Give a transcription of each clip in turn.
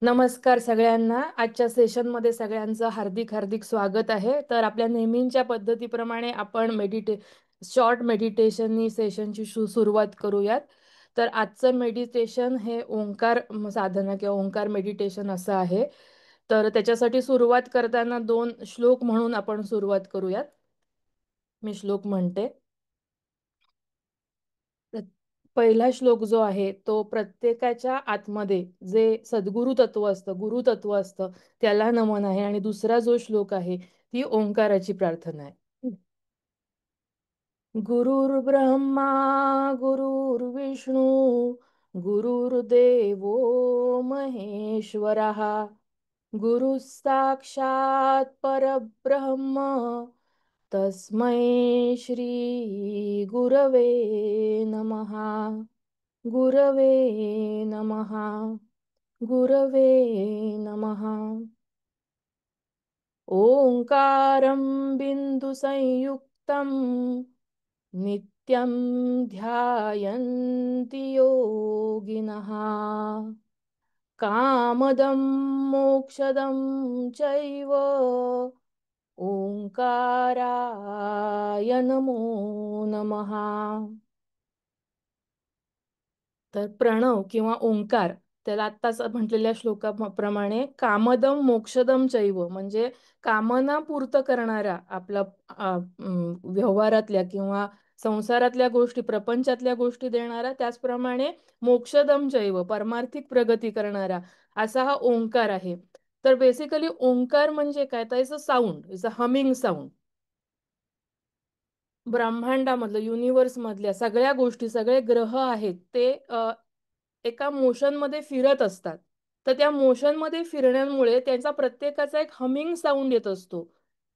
नमस्कार सगळ्यांना. आजच्या सेशनमध्ये सगळ्यांचं हार्दिक हार्दिक स्वागत आहे. तर आपल्या नेहमीच्या पद्धतीप्रमाणे आपण शॉर्ट मेडिटेशननी सेशनची सुरुवात करूयात. तर आजचं मेडिटेशन हे ओंकार साधना किंवा ओंकार मेडिटेशन असं आहे. तर त्याच्यासाठी सुरुवात करताना 2 श्लोक म्हणून आपण सुरुवात करूयात. मी श्लोक म्हणते. प्र- पहिला श्लोक जो आहे तो प्रत्येकाच्या आतमध्ये जे सद्गुरु तत्व असतं, गुरु तत्व असतं, त्याला नमन आहे. आणि दुसरा जो श्लोक आहे ती ओंकाराची प्रार्थना आहे. गुरुर्ब्रह्मा गुरुर्विष्णू गुरुर्देवो महेश्वरः गुरु साक्षात परब्रह्म तस्मै श्री गुरवे नमः. गुरवे नमः. गुरवे नमः. ओंकारं बिन्दुसंयुक्तं नित्यं ध्यायन्ति योगिनः. कामदं मोक्षदं चैव ओंकाराय नमो नमः. तर प्रणव किंवा ओंकार त्याला आत्ताच म्हटलेल्या श्लोकाप्रमाणे कामदम मोक्षदम चैव म्हणजे कामना पूर्त करणारा आपला व्यवहारातल्या किंवा संसारातल्या गोष्टी प्रपंचातल्या गोष्टी देणारा, त्याचप्रमाणे मोक्षदम चैव परमार्थिक प्रगती करणारा असा हा ओंकार आहे. तर बेसिकली ओंकार म्हणजे काय, तर is a sound, is a humming sound. ब्रह्मांडामधलं युनिव्हर्स मधल्या सगळ्या गोष्टी सगळे ग्रह आहेत ते एका मोशन मध्ये फिरत असतात. तर त्या मोशन मध्ये फिरण्यामुळे त्यांचा प्रत्येकाचा एक हमिंग साऊंड येत असतो.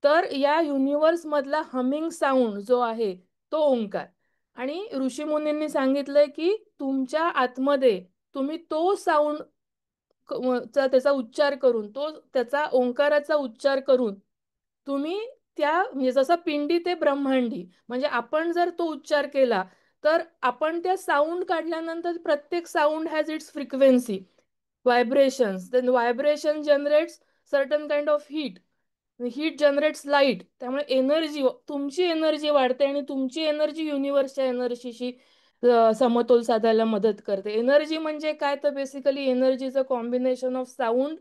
तर या युनिव्हर्स मधला हमिंग साऊंड जो आहे तो ओंकार. आणि ऋषीमुनींनी सांगितलंय की तुमच्या आतमध्ये तुम्ही तो साऊंड त्याचा उच्चार करून तो त्याचा ओंकाराचा उच्चार करून तुम्ही त्या म्हणजे जसं पिंडी ते ब्रह्मांडी म्हणजे आपण जर तो उच्चार केला तर आपण त्या साऊंड काढल्यानंतर प्रत्येक sound has its frequency vibrations. Then vibration generates certain kind of heat generates light. त्यामुळे एनर्जी तुमची एनर्जी वाढते आणि तुमची एनर्जी युनिव्हर्सच्या एनर्जीशी समतोल साधायला मदत करते. एनर्जी म्हणजे काय, तर बेसिकली एनर्जीचं combination of sound,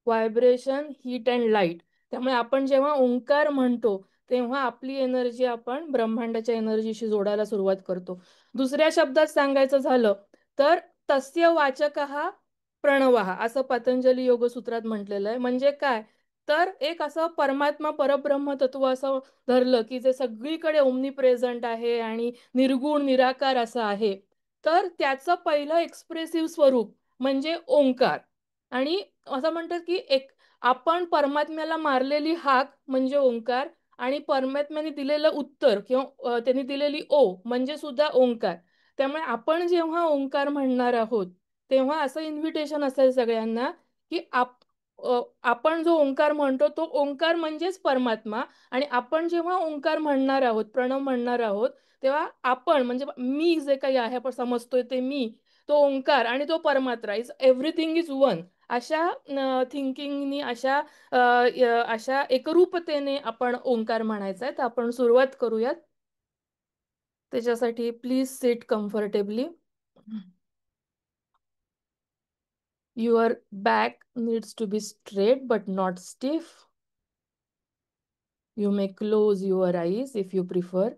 vibration, heat and light. त्यामुळे आपण जेव्हा ओंकार म्हणतो तेव्हा आपली एनर्जी आपण ब्रह्मांडाच्या एनर्जीशी जोडायला सुरुवात करतो. दुसऱ्या शब्दात सांगायचं झालं तर तस्य वाचकः प्रणवः असं पतंजली योगसूत्रात म्हटलेलं आहे. म्हणजे काय, तर एक असं परमात्मा परब्रह्म तत्व असं धरलं की जे सगळीकडे ओमनी प्रेझेंट आहे आणि निर्गुण निराकार असं आहे. तर त्याचं पहिलं एक्सप्रेसिव्ह स्वरूप म्हणजे ओंकार. आणि असं म्हणतात की एक आपण परमात्म्याला मारलेली हाक म्हणजे ओंकार आणि परमात्म्याने दिलेलं उत्तर किंवा त्यांनी दिलेली ओ म्हणजे सुद्धा ओंकार. त्यामुळे आपण जेव्हा ओंकार म्हणणार आहोत तेव्हा असं इन्व्हिटेशन असेल सगळ्यांना की आपण जो ओंकार म्हणतो तो ओंकार म्हणजेच परमात्मा. आणि आपण जेव्हा ओंकार म्हणणार आहोत प्रणव म्हणणार आहोत तेव्हा आपण म्हणजे मी जे काही आहे आपण समजतोय ते मी, तो ओंकार आणि तो परमात्मा इज एव्हरीथिंग इज वन. अशा थिंकिंगनी अशा एकरूपतेने आपण ओंकार म्हणायचा आहे. तर आपण सुरुवात करूयात. त्याच्यासाठी please sit comfortably. Your back needs to be straight but not stiff. You may close your eyes if you prefer.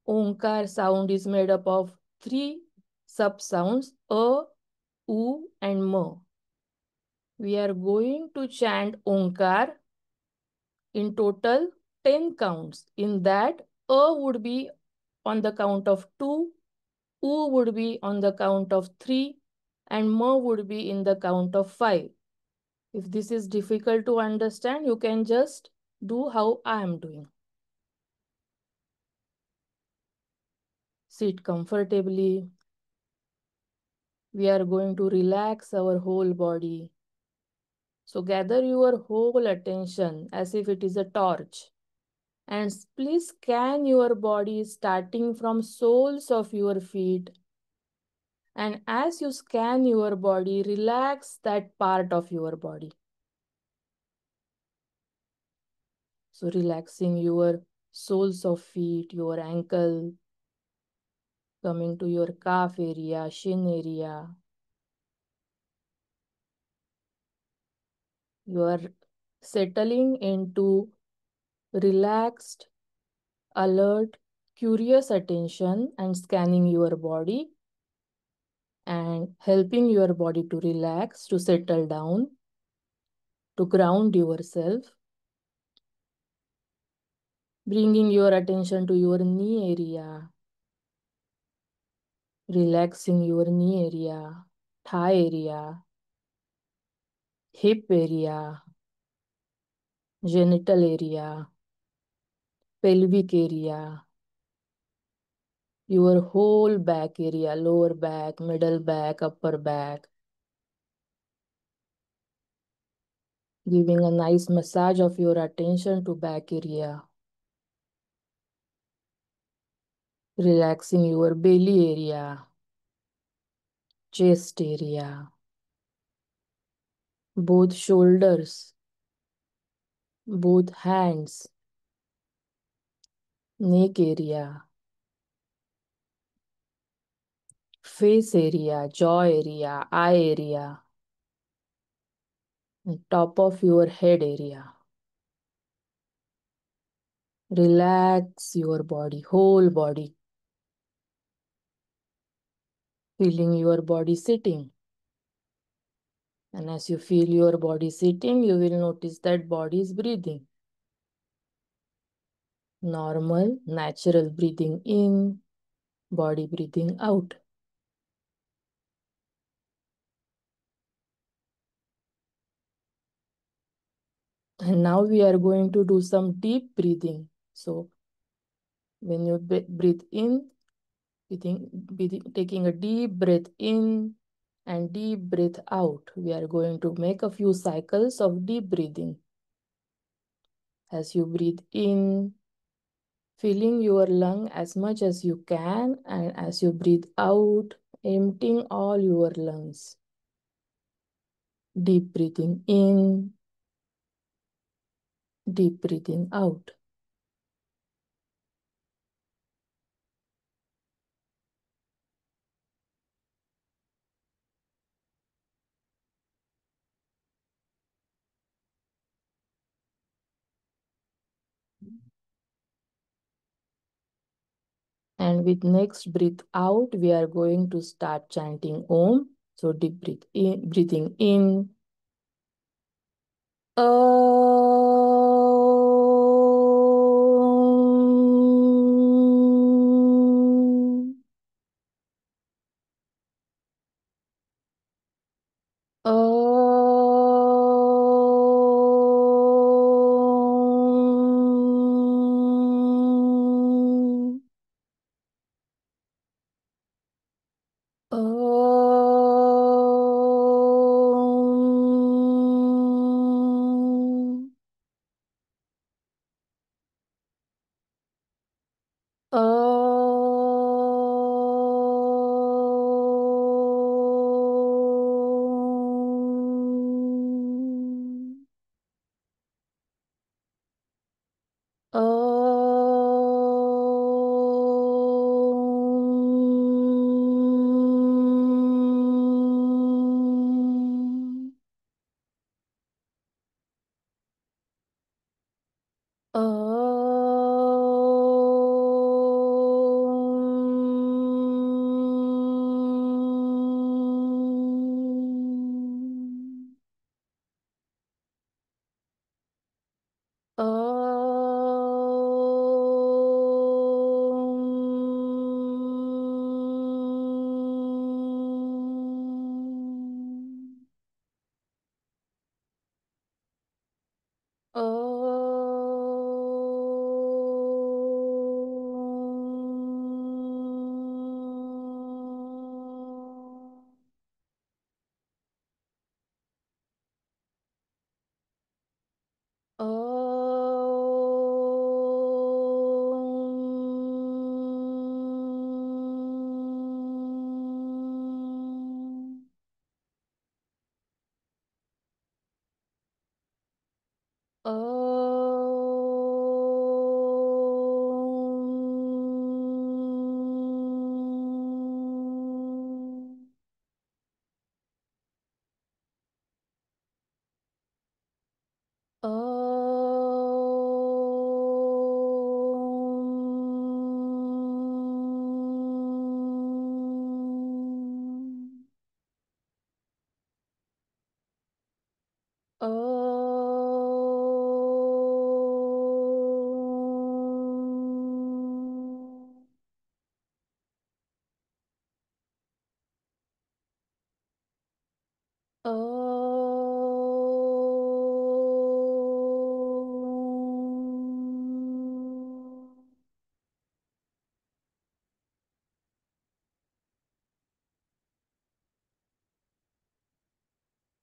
Onkar sound is made up of 3 sub-sounds, A, U and M. We are going to chant Onkar in total 10 counts. In that, A would be on the count of 2, U would be on the count of 3, and M would be in the count of 5. If this is difficult to understand, you can just do how I am doing. Sit comfortably. We are going to relax our whole body. So gather your whole attention as if it is a torch. And please scan your body starting from soles of your feet And as you scan your body, relax that part of your body. So relaxing your soles of feet, your ankle, coming to your calf area, shin area. You are settling into relaxed, alert, curious attention and scanning your body and helping your body to relax, to settle down, to ground yourself. Bringing your attention to your knee area, relaxing your knee area, thigh area, hip area, genital area, pelvic area, your whole back area, lower back, middle back, upper back. Giving a nice massage of your attention to back area. Relaxing your belly area, chest area, both shoulders, both hands, neck area, face area, jaw area, eye area, and top of your head area. Relax your body, whole body. Feeling your body sitting. And as you feel your body sitting, you will notice that body is breathing. Normal, natural breathing in, body breathing out. And now we are going to do some deep breathing. So when you breathe in, taking a deep breath in and deep breath out, we are going to make a few cycles of deep breathing. As you breathe in, filling your lung as much as you can, and as you breathe out, emptying all your lungs. Deep breathing in, deep breathing out. And with next breath out, we are going to start chanting Om. So deep breathing in. Om. Om. Om.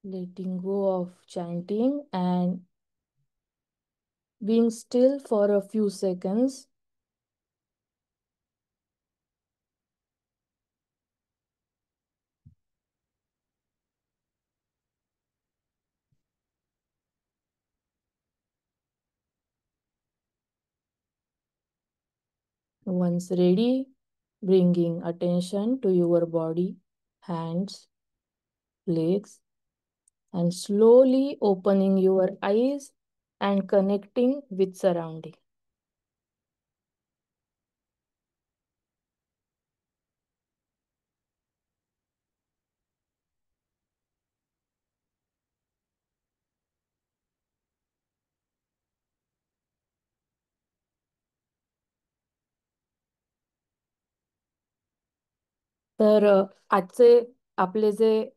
letting go of chanting and being still for a few seconds. Once ready, bringing attention to your body, hands, legs, and slowly opening your eyes and connecting with surrounding. तर आजचे आपले जे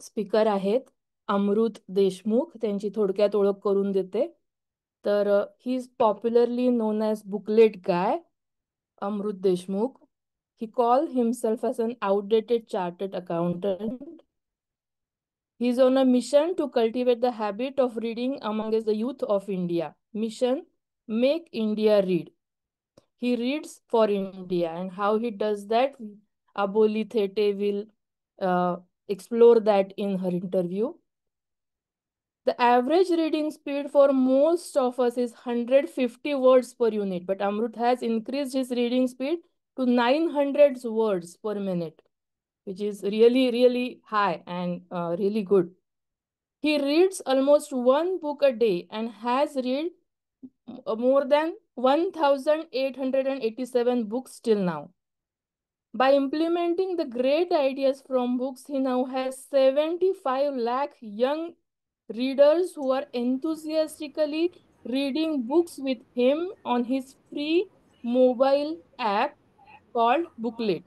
speaker आहेत अमृत देशमुख, त्यांची थोडक्यात ओळख करून देते. तर he is popularly known as booklet guy. Amrut Deshmukh, he called himself as an outdated chartered accountant. He is on a mission to cultivate the habit of reading amongst the youth of India. Mission: Make India Read. He reads for India, and how he does that, Aboli Thete will explore that in her interview. The average reading speed for most of us is 150 words per unit, but Amrut has increased his reading speed to 900 words per minute, which is really, really high and really good. He reads almost one book a day and has read more than 1,887 books till now. By implementing the great ideas from books, he now has 75 lakh young readers who are enthusiastically reading books with him on his free mobile app called Booklet.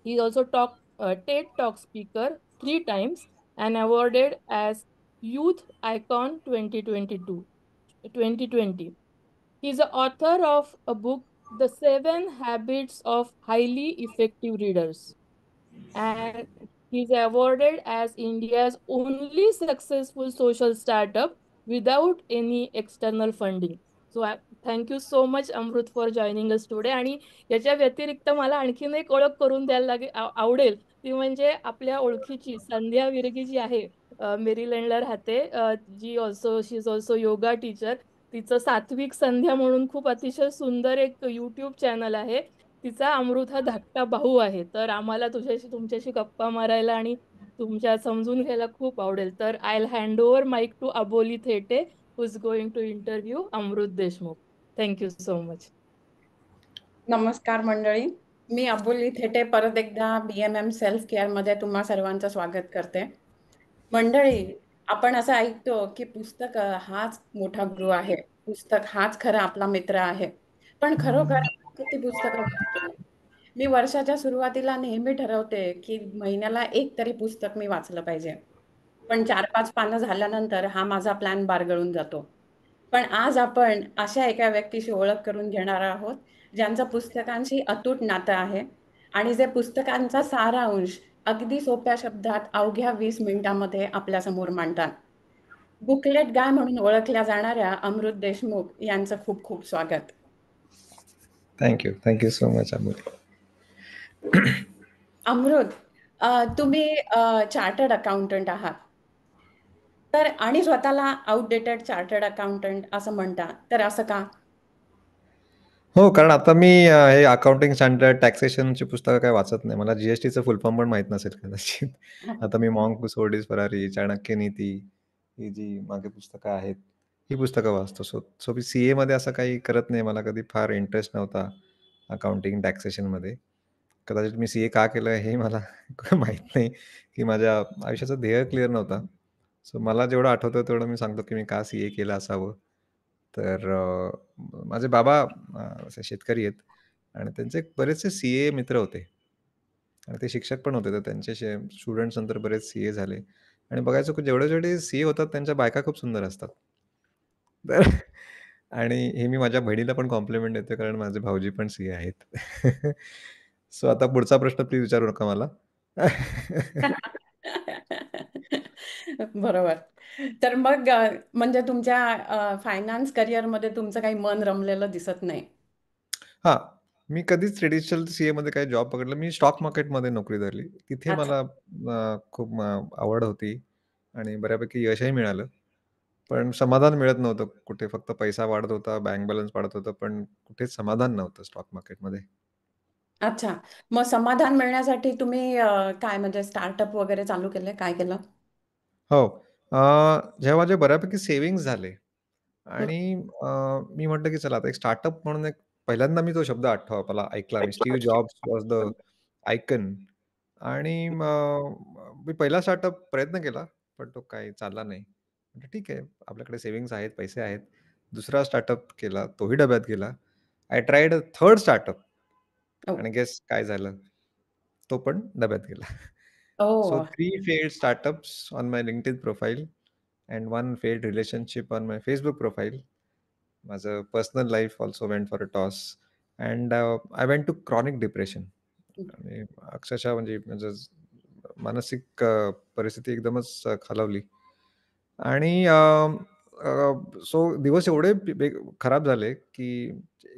He also TED Talk speaker 3 times and awarded as Youth Icon 2020. He is the author of a book, The 7 Habits of Highly Effective Readers, and he's awarded as India's only successful social startup without any external funding. So thank you so much, Amrut, for joining us today. आणि याच्या व्यतिरिक्त मला आणखीन एक ओळख करून द्यायला आवडेल, ती म्हणजे आपल्या ओळखीची संध्या विरगी जी आहे, मेरीलँडला राहते, शी इज ऑल्सो योगा टीचर. तिचं सात्विक संध्या म्हणून खूप अतिशय सुंदर एक यूट्यूब चॅनल आहे. तिचा अमृत हा धाकटा भाऊ आहे. तर आम्हाला तुमच्याशी गप्पा मारायला आणि तुमच्या समजून घ्यायला खूप आवडेल. तर I will hand over mic to Aboli Thete, who is going to interview Amrut Deshmukh. Thank you so much. नमस्कार मंडळी, मी अबोली थेटे परत एकदा BMM सेल्फ केअरमध्ये तुम्हा सर्वांचं स्वागत करते. मंडळी, आपण असं ऐकतो की पुस्तक हाच मोठा गुरु आहे, पुस्तक हाच खरा आपला मित्र आहे. पण खरोखर किती पुस्तकं वाचतो? मी वर्षाच्या सुरुवातीला नेहमी ठरवते की महिन्याला एक तरी पुस्तक मी वाचलं पाहिजे. पण 4-5 पानं झाल्यानंतर हा माझा प्लॅन बारगळून जातो. पण आज आपण अशा एका व्यक्तीशी ओळख करून घेणार आहोत, ज्यांचं पुस्तकांशी अतूट नातं आहे आणि जे पुस्तकांचा सारांश अगदी सोप्या शब्दात अवघ्या 20 मिनिटांमध्ये आपल्यासमोर मांडतात. बुकलेट गाय म्हणून ओळखल्या जाणाऱ्या अमृत देशमुख यांचं खूप खूप स्वागत. थँक्यू सो मच अमृत. अमृत, तुम्ही चार्टर्ड अकाउंटंट आहात, तर आणि स्वतःला आउटडेटेड चार्टर्ड अकाउंटंट असं म्हणता, तर असं का? हो, कारण आता मी हे अकाउंटिंग स्टँडर्ड, टॅक्सेशनची पुस्तकं काही वाचत नाही. मला GSTचं फुल फॉर्म पण माहीत नसेल कदाचित. आता मी मॉन्क सोर्डिस फरारी, चाणक्य नीती, ही जी मागे पुस्तकं आहेत, ही पुस्तकं वाचतो. सो मी CA असं काही करत नाही. मला कधी फार इंटरेस्ट नव्हता अकाउंटिंग, टॅक्सेशनमध्ये. कदाचित मी CA का केलं हे मला माहीत नाही, की माझ्या आयुष्याचं ध्येय क्लिअर नव्हता. सो मला जेवढं आठवतं तेवढं मी सांगतो, की मी का CA केलं असावं. तर माझे बाबा असे शेतकरी आहेत आणि त्यांचे बरेचसे CA मित्र होते आणि ते शिक्षक पण होते. तर त्यांचे स्टुडंट्स नंतर बरेच CA झाले आणि बघायचो की जेवढे CA होतात त्यांच्या बायका खूप सुंदर असतात. तर आणि हे मी माझ्या बहिणीला पण कॉम्प्लिमेंट देतो कारण माझे भाऊजी पण CA आहेत. सो आता पुढचा प्रश्न प्लीज विचारू नका मला. बरोबर. तर मग म्हणजे तुमच्या फायनान्स करिअरमध्ये तुमचं काही मन रमलेलं दिसत नाही. हां, मी कधीच ट्रेडिशनल सीएमध्ये काही जॉब पकडला. मी स्टॉक मार्केटमध्ये नोकरी धरली. तिथे अच्छा. मला खूप आवड होती आणि बऱ्यापैकी यशही मिळालं. पण समाधान मिळत नव्हतं कुठे. फक्त पैसा वाढत होता, बँक बॅलन्स वाढत होतं, पण कुठेच समाधान नव्हतं स्टॉक मार्केटमध्ये. अच्छा. मग समाधान मिळण्यासाठी तुम्ही काय म्हणजे स्टार्टअप वगैरे चालू केले? काय केलं? हो. जेव्हा माझे बऱ्यापैकी सेव्हिंग्ज झाले हं. आणि अ, मी म्हटलं की चला आता एक स्टार्टअप म्हणून एक पहिल्यांदा मी तो शब्द मला ऐकला. मी Steve Jobs was the icon आणि मग मी पहिला स्टार्टअप प्रयत्न केला, पण तो काही चालला नाही. म्हटलं ठीक आहे, आपल्याकडे सेव्हिंग्ज आहेत, पैसे आहेत. दुसरा स्टार्टअप केला, तोही डब्यात गेला. I tried a third startup oh! आणि गेस काय झालं? तो पण डब्यात गेला. So oh! 3 failed startups on my LinkedIn profile and one failed relationship on my Facebook profile. माझं personal life also went for a toss and I went to chronic depression आणि अक्षरशः म्हणजे माझं मानसिक परिस्थिती एकदमच खालावली आणि सो दिवस एवढे खराब झाले, की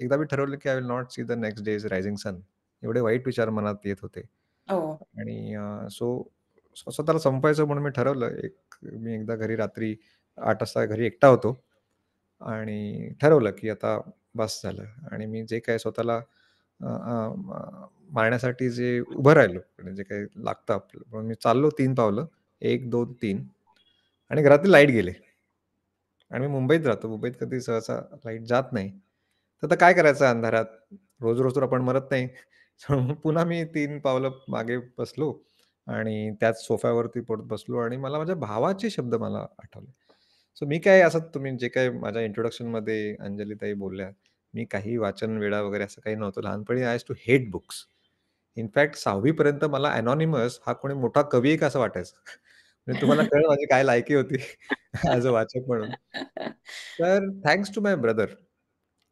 एकदा मी ठरवलं, की I will not see the next days rising sun. एवढे वाईट विचार मनात येत होते ओह! आणि सो स्वतःला संपवायचं म्हणून मी ठरवलं. मी एकदा घरी रात्री 8 वाजता घरी एकटा होतो आणि ठरवलं, की आता बस झालं आणि मी जे काही स्वतःला अ, अ, म मारण्यासाठी जे उभं राहिलो आणि जे काही लागतं आपल्याला, म्हणून मी चाललो 3 पावलं. 1, 2, 3 आणि घरातली लाईट गेले आणि मी मुंबईत राहतो. मुंबईत कधी सहसा लाईट जात नाही. तर आता काय करायचं अंधारात? रोज-रोज तर आपण मरत नाही. म्हणून पुन्हा मी 3 पावलं मागे बसलो आणि त्याच सोफ्यावरती पडत बसलो आणि मला माझ्या भावाचे शब्द मला आठवले. सो मी काय असं तुम्ही जे काही माझ्या इंट्रोडक्शनमध्ये अंजलीताई बोलल्या, मी काही वाचन वेडा वगैरे असं काही नव्हतं. लहानपणी I used to hate books. In fact 6वी पर्यंत मला एनॉनिमस हा कोणी मोठा कवी आहे का असं वाटायचं. म्हणजे तुम्हाला कळलं माझी काय लायकी होती ॲज अ वाचक म्हणून. तर थँक्स टू माय ब्रदर.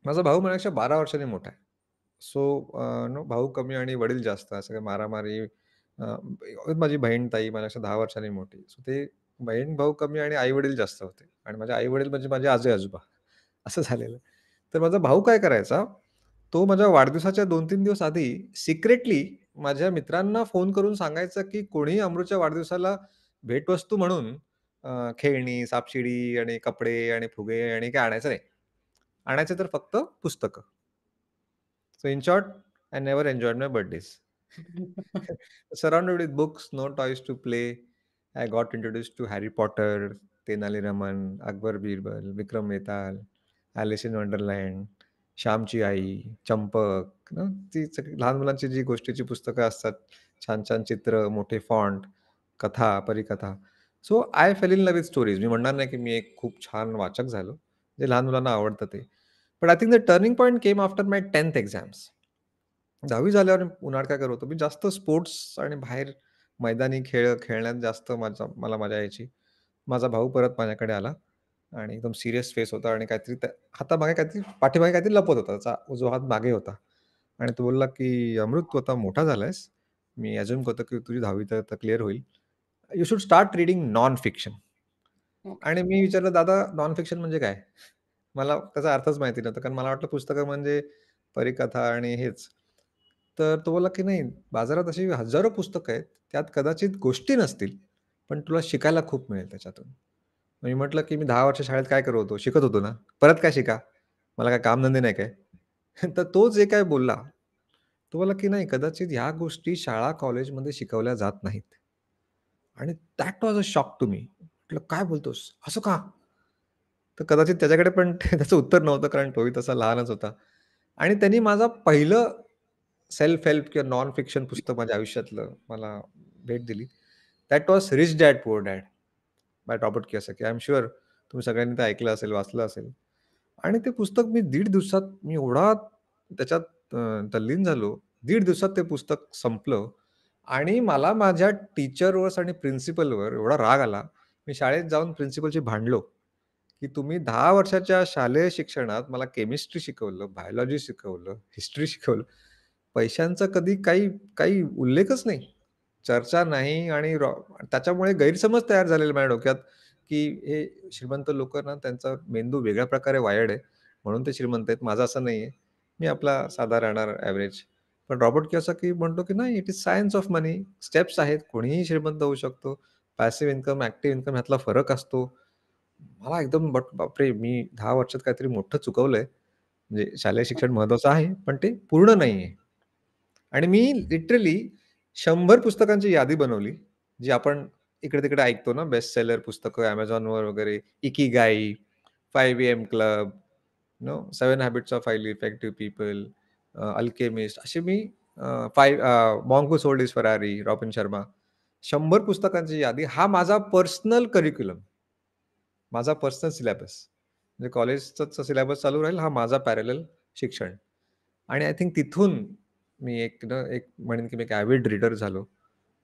माझा भाऊ माझ्यापेक्षा 12 वर्षांनी मोठा आहे. सो नो भाऊ कमी आणि वडील जास्त असं काही मारामारी माझी बहीण-ताई माझ्यापेक्षा 10 वर्षांनी मोठी. सो ते बहीण-भाऊ कमी आणि आई-वडील जास्त होते आणि माझे आई-वडील म्हणजे माझे आजी-आजोबा असं झालेलं. तर माझा भाऊ काय करायचा, तो माझ्या वाढदिवसाच्या 2-3 दिवस आधी सिक्रेटली माझ्या मित्रांना फोन करून सांगायचा, की कोणीही अमृतच्या वाढदिवसाला भेटवस्तू म्हणून खेळणी, सापशिडी आणि कपडे आणि फुगे आणि काही आणायचं नाही. आणायचे तर फक्त पुस्तकं. So in short, I never enjoyed my birthdays. Surrounded with books, no toys to play. I got introduced to Harry Potter, Tenali Raman, Akbar Birbal, Vikram Betal, Alice in Wonderland, श्यामची आई, चंपक ना, ती सगळी लहान मुलांची जी गोष्टीची पुस्तकं असतात, छान-छान चित्र, मोठे फॉन्ट, कथा, परीकथा. So I fell in love with stories. मी म्हणणार नाही की मी एक खूप छान वाचक झालो, जे लहान मुलांना आवडतं ते. But I think the turning point came after my 10th exams. 10वी झाल्यावर उन्हाळ काय करत होतो, मी जास्त स्पोर्ट्स आणि बाहेर मैदानी खेळ खेळण्यात जास्त मला मजा यायची. माझा भाऊ परत माझ्याकडे आला आणि एकदम सीरियस फेस होता आणि काहीतरी त्या हातामागे काहीतरी पाठीमागे काहीतरी लपवत होता. त्याचा उजवा हात मागे होता आणि तो बोलला, की "अमृत तू आता मोठा झालायस. मी अझ्युम करतो, की तुझी 10वी तर आता क्लिअर होईल. You should start reading non fiction." Okay. आणि मी विचारलं, "दादा नॉन फिक्शन म्हणजे काय?" मला त्याचा अर्थच माहिती नव्हता. कारण मला वाटलं पुस्तकं म्हणजे परीकथा आणि हेच. तर तो बोलला, की "नाही, बाजारात अशी हजारो पुस्तकं आहेत. त्यात कदाचित गोष्टी नसतील, पण तुला शिकायला खूप मिळेल त्याच्यातून." मी म्हटलं, की "मी 10 वर्ष शाळेत काय करत होतो? शिकत होतो ना. परत काय शिका? मला काय कामधंदे नाही काय?" तर तो जे काही बोलला, तो बोलला, की "नाही, कदाचित ह्या गोष्टी शाळा, कॉलेजमध्ये शिकवल्या जात नाहीत." आणि that was a shock to me. म्हटलं, "काय बोलतोस? असं का?" तर कदाचित त्याच्याकडे पण त्याचं उत्तर नव्हतं, कारण तोही तसा लहानच होता. आणि त्यांनी माझं पहिलं सेल्फ हेल्प किंवा नॉन फिक्शन पुस्तक माझ्या आयुष्यातलं मला भेट दिली. That was rich dad poor dad by Robert Kiyosaki. I am sure तुम्ही सगळ्यांनी ते ऐकलं असेल, वाचलं असेल. आणि ते पुस्तक मी 1.5 दिवसात मी एवढा त्याच्यात तल्लीन झालो. 1.5 दिवसात ते पुस्तक संपलं आणि मला माझ्या टीचरवर आणि प्रिन्सिपलवर एवढा राग आला. मी शाळेत जाऊन प्रिन्सिपलशी भांडलो, की तुम्ही 10 वर्षाच्या शालेय शिक्षणात मला केमिस्ट्री शिकवलं, बायोलॉजी शिकवलं, हिस्ट्री शिकवलं. पैशांचा कधी काही काही उल्लेखच नाही. चर्चा नाही आणि त्याच्यामुळे गैरसमज तयार झालेले माझ्या डोक्यात, की हे श्रीमंत लोकं ना त्यांचा मेंदू वेगळ्या प्रकारे वायर्ड आहे, म्हणून ते श्रीमंत आहेत. माझं असं नाहीये. मी आपला साधा राहणार ॲव्हरेज. पण रॉबर्ट कियोसाकी म्हणतो, की नाही, it is science of money. Steps आहेत. कोणीही श्रीमंत होऊ शकतो. पॅसिव्ह इन्कम, ॲक्टिव्ह इन्कम ह्यातला फरक असतो. मला एकदम बापरे! मी 10 वर्षात काहीतरी मोठं चुकवलंय. म्हणजे शालेय शिक्षण महत्त्वाचं आहे, पण ते पूर्ण नाहीये. आणि मी लिटरली 100 पुस्तकांची यादी बनवली, जी आपण इकडे-तिकडे ऐकतो ना, बेस्ट सेलर पुस्तकं Amazonवर वगैरे, Ikigai, 5 AM club, no 7 habits of highly effective people, Alchemist असे मी monk who sold his Ferrari, Robin Sharma. 100 पुस्तकांची यादी. हा माझा पर्सनल करिक्युलम, माझा पर्सनल सिलॅबस. म्हणजे कॉलेजचाच सिलॅबस चालू राहील, हा माझा पॅरलल शिक्षण. आणि आय थिंक तिथून मी एक म्हणेन की मी एक ॲव्हिड रीडर झालो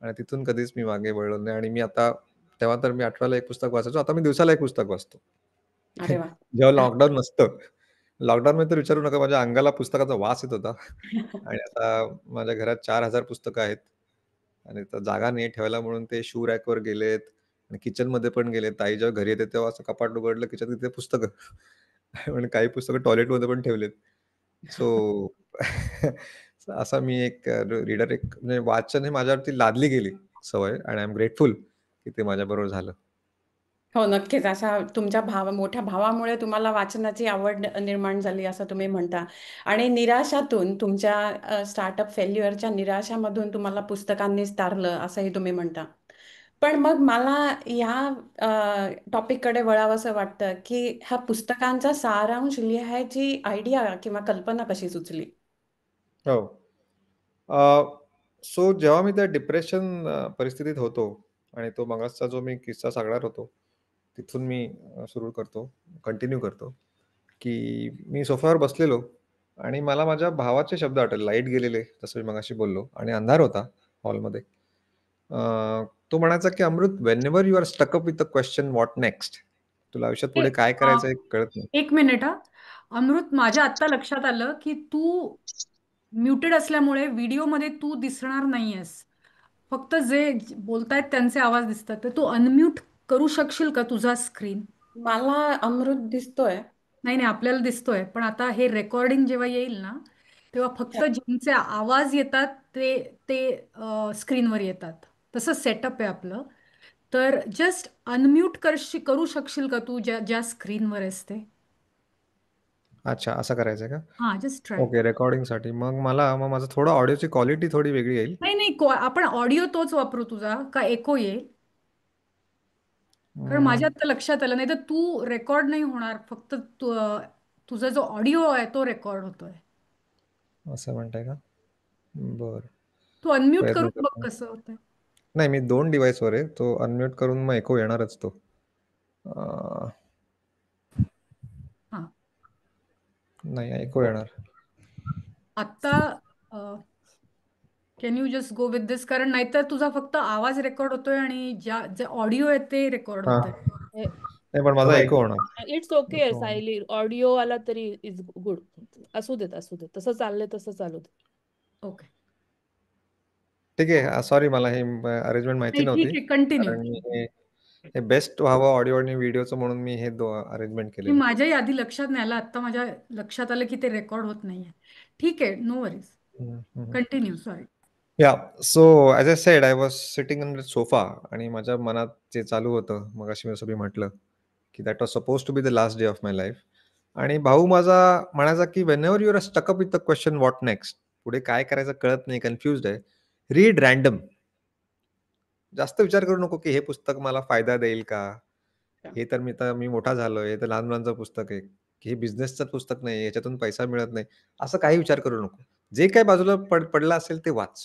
आणि तिथून कधीच मी मागे वळलो नाही आणि मी आता तेव्हा तर मी 8वीला एक पुस्तक वाचायचो. आता मी दिवसाला एक पुस्तक वाचतो. अरे वा. जेव्हा लॉकडाऊन नसतं. लॉकडाऊनमध्ये तर विचारू नका, माझ्या अंगाला पुस्तकाचा वास येत होता आणि आता माझ्या घरात 4,000 पुस्तकं आहेत आणि आता जागा नाही ठेवायला म्हणून ते शू रॅकवर गेलेत आणि किचनमध्ये पण गेलेत. ताई जेव्हा घरी येते तेव्हा असं कपाट उघडलं, किचनमध्ये तिथे पुस्तकं आणि काही पुस्तकं टॉयलेटमध्ये पण ठेवलेत. सो असा मी एक रीडर, एक म्हणजे वाचन हे माझ्यावरती लादली गेली सवय आणि आय एम ग्रेटफुल की ते माझ्याबरोबर झालं. हो, नक्कीच. अशा तुमच्या मोठ्या भावामुळे तुम्हाला वाचनाची आवड निर्माण झाली असं तुम्ही म्हणता आणि निराशातून तुमच्या स्टार्टअप फेल्युअरच्या निराशामधून तुम्हाला पुस्तकांनीच तारलं असंही तुम्ही म्हणता. पण मग मला या टॉपिककडे वळावंसं वाटतं, की ह्या पुस्तकांचा सारांश लिहायची आयडिया किंवा कल्पना कशी सुचली? हो. सो जेव्हा मी त्या डिप्रेशन परिस्थितीत होतो आणि तो मगाचचा जो मी किस्सा सांगणार होतो, तिथून मी सुरू करतो, कंटिन्यू करतो, की मी सोफ्यावर बसलेलो आणि मला माझ्या भावाचे शब्द आठवले. लाईट गेलेले, जसं मी मगाशी बोललो आणि अंधार होता हॉलमध्ये. अ, तो म्हणायचा, की "Amrut, whenever you are stuck up with the question what next?" तुला आयुष्यात ए, पुढे काय अ, करायचं हे कळत नाही. एक मिनिट हा. अमृत, माझ्या आत्ता लक्षात आलं की तू म्युटेड असल्यामुळे व्हिडिओमध्ये तू दिसणार नाहीयेस. फक्त जे बोलतायत त्यांचे आवाज दिसतात. तर तू अनम्यूट करू शकशील का तुझा स्क्रीन? मला अमृत दिसतोय. नाही नाही, आपल्याला दिसतोय, पण आता हे रेकॉर्डिंग जेव्हा येईल ना, तेव्हा फक्त ज्यांचे आवाज येतात ते ते स्क्रीनवर येतात. तसं सेटअप आहे आपलं. तर जस्ट अनम्यूट करू शकशील का तू ज्या ज्या स्क्रीनवर आहेस ते? अच्छा, असं करायचंय का? हां, जस्ट ट्राय. ओके, रेकॉर्डिंगसाठी. मग माझं थोडं ऑडिओची क्वालिटी थोडी वेगळी येईल. नाही नाही, आपण ऑडिओ तोच वापरू तुझा का एको येईल? कारण अं, माझ्या आता लक्षात आलं, नाही तर तू रेकॉर्ड नाही होणार, फक्त तुझा जो ऑडिओ आहे तो रेकॉर्ड होतोय. असं म्हणताय का? बरं, तू अनम्यूट प्रयत्न करून बघ करतो. कसं होतंय. नाही, मी 2 डिव्हाइसवर आहे. तो अनम्यूट करून मग इको येणारच तो. अ, हां, नाही, इको येणार. आता can you just go with this? कारण नाहीतर तुझा फक्त आवाज रेकॉर्ड होतोय आणि जे ऑडिओ आहे ते रेकॉर्ड हां. होतंय. नाही, पण माझा इको होणार. इट्स ओके इको होणार. सायली, ऑडिओ आला तरी इज गुड. असू देत, असू देत, तसं चाललंय तसं चालू दे. ओके. ठीक आहे. सॉरी, मला हे अरेंजमेंट माहिती नाही, ठीक नव्हती. आहे, कंटिन्यू. कारण मी हे हे बेस्ट व्हावं ऑडिओ आणि व्हिडिओचं म्हणून मी हे अरेंजमेंट की केलेलं. माझ्याही आधी लक्षात नाही आलं, आता माझ्या लक्षात आलं की ते रेकॉर्ड होत नाहीये. ठीक आहे, नो वरीज. हं, हं. Continue, sorry. So as I said, I was sitting on the sofa आणि माझ्या मनात जे चालू होतं, मगाशी जसं मी म्हटलं, की that was supposed to be the last day of my life. आणि भाऊ माझा म्हणायचा, की "whenever you are stuck up with the question what next?" पुढे काय करायचं कळत नाही, कन्फ्युज्ड आहे. Read random. जास्त विचार करू नको, की हे पुस्तक मला फायदा देईल का? मी मोठा झालोय, हे तर लहान मुलांचं पुस्तक आहे, की हे बिझनेसचं पुस्तक नाही, याच्यातून पैसा मिळत नाही. असं काही विचार करू नको. जे काही बाजूला पडलं असेल ते वाच.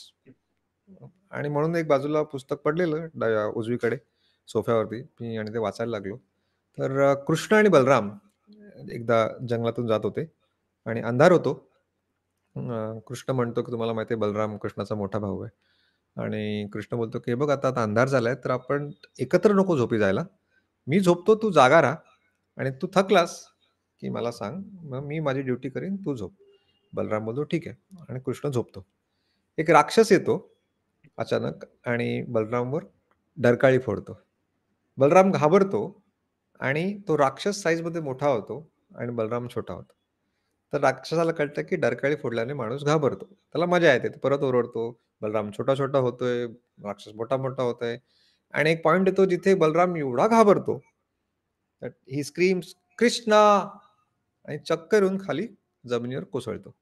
आणि म्हणून एक बाजूला पुस्तक पडलेलं उजवीकडे सोफ्यावरती मी आणि ते वाचायला लागलो. तर कृष्ण आणि बलराम एकदा जंगलातून जात होते आणि अंधार होतो. कृष्ण म्हणतो, की तुम्हाला माहिती आहे बलराम कृष्णाचा मोठा भाऊ आहे. आणि कृष्ण बोलतो, की "हे बघ, आता अंधार झालाय, तर आपण एकत्र नको झोपी जायला. मी झोपतो, तू जागा राहा आणि तू थकलास, की मला सांग. मग मी माझी ड्युटी करीन, तू झोप." बलराम बोलतो, "ठीक आहे." आणि कृष्ण झोपतो. एक राक्षस येतो, अचानक आणि बलरामवर डरकाळी फोडतो. बलराम घाबरतो आणि तो राक्षस साईजमध्ये मोठा होतो आणि बलराम छोटा होतो. तर राक्षसाला कळतं की डरकाळी फोडल्याने माणूस घाबरतो. त्याला मजा येते. तो परत ओरडतो. बलराम छोटा-छोटा होतोय, राक्षस मोठा-मोठा होतोय आणि एक पॉइंट येतो जिथे बलराम एवढा घाबरतो, दॅट ही स्क्रीम्स, "कृष्णा!" आणि चक्कर येऊन खाली जमिनीवर कोसळतो.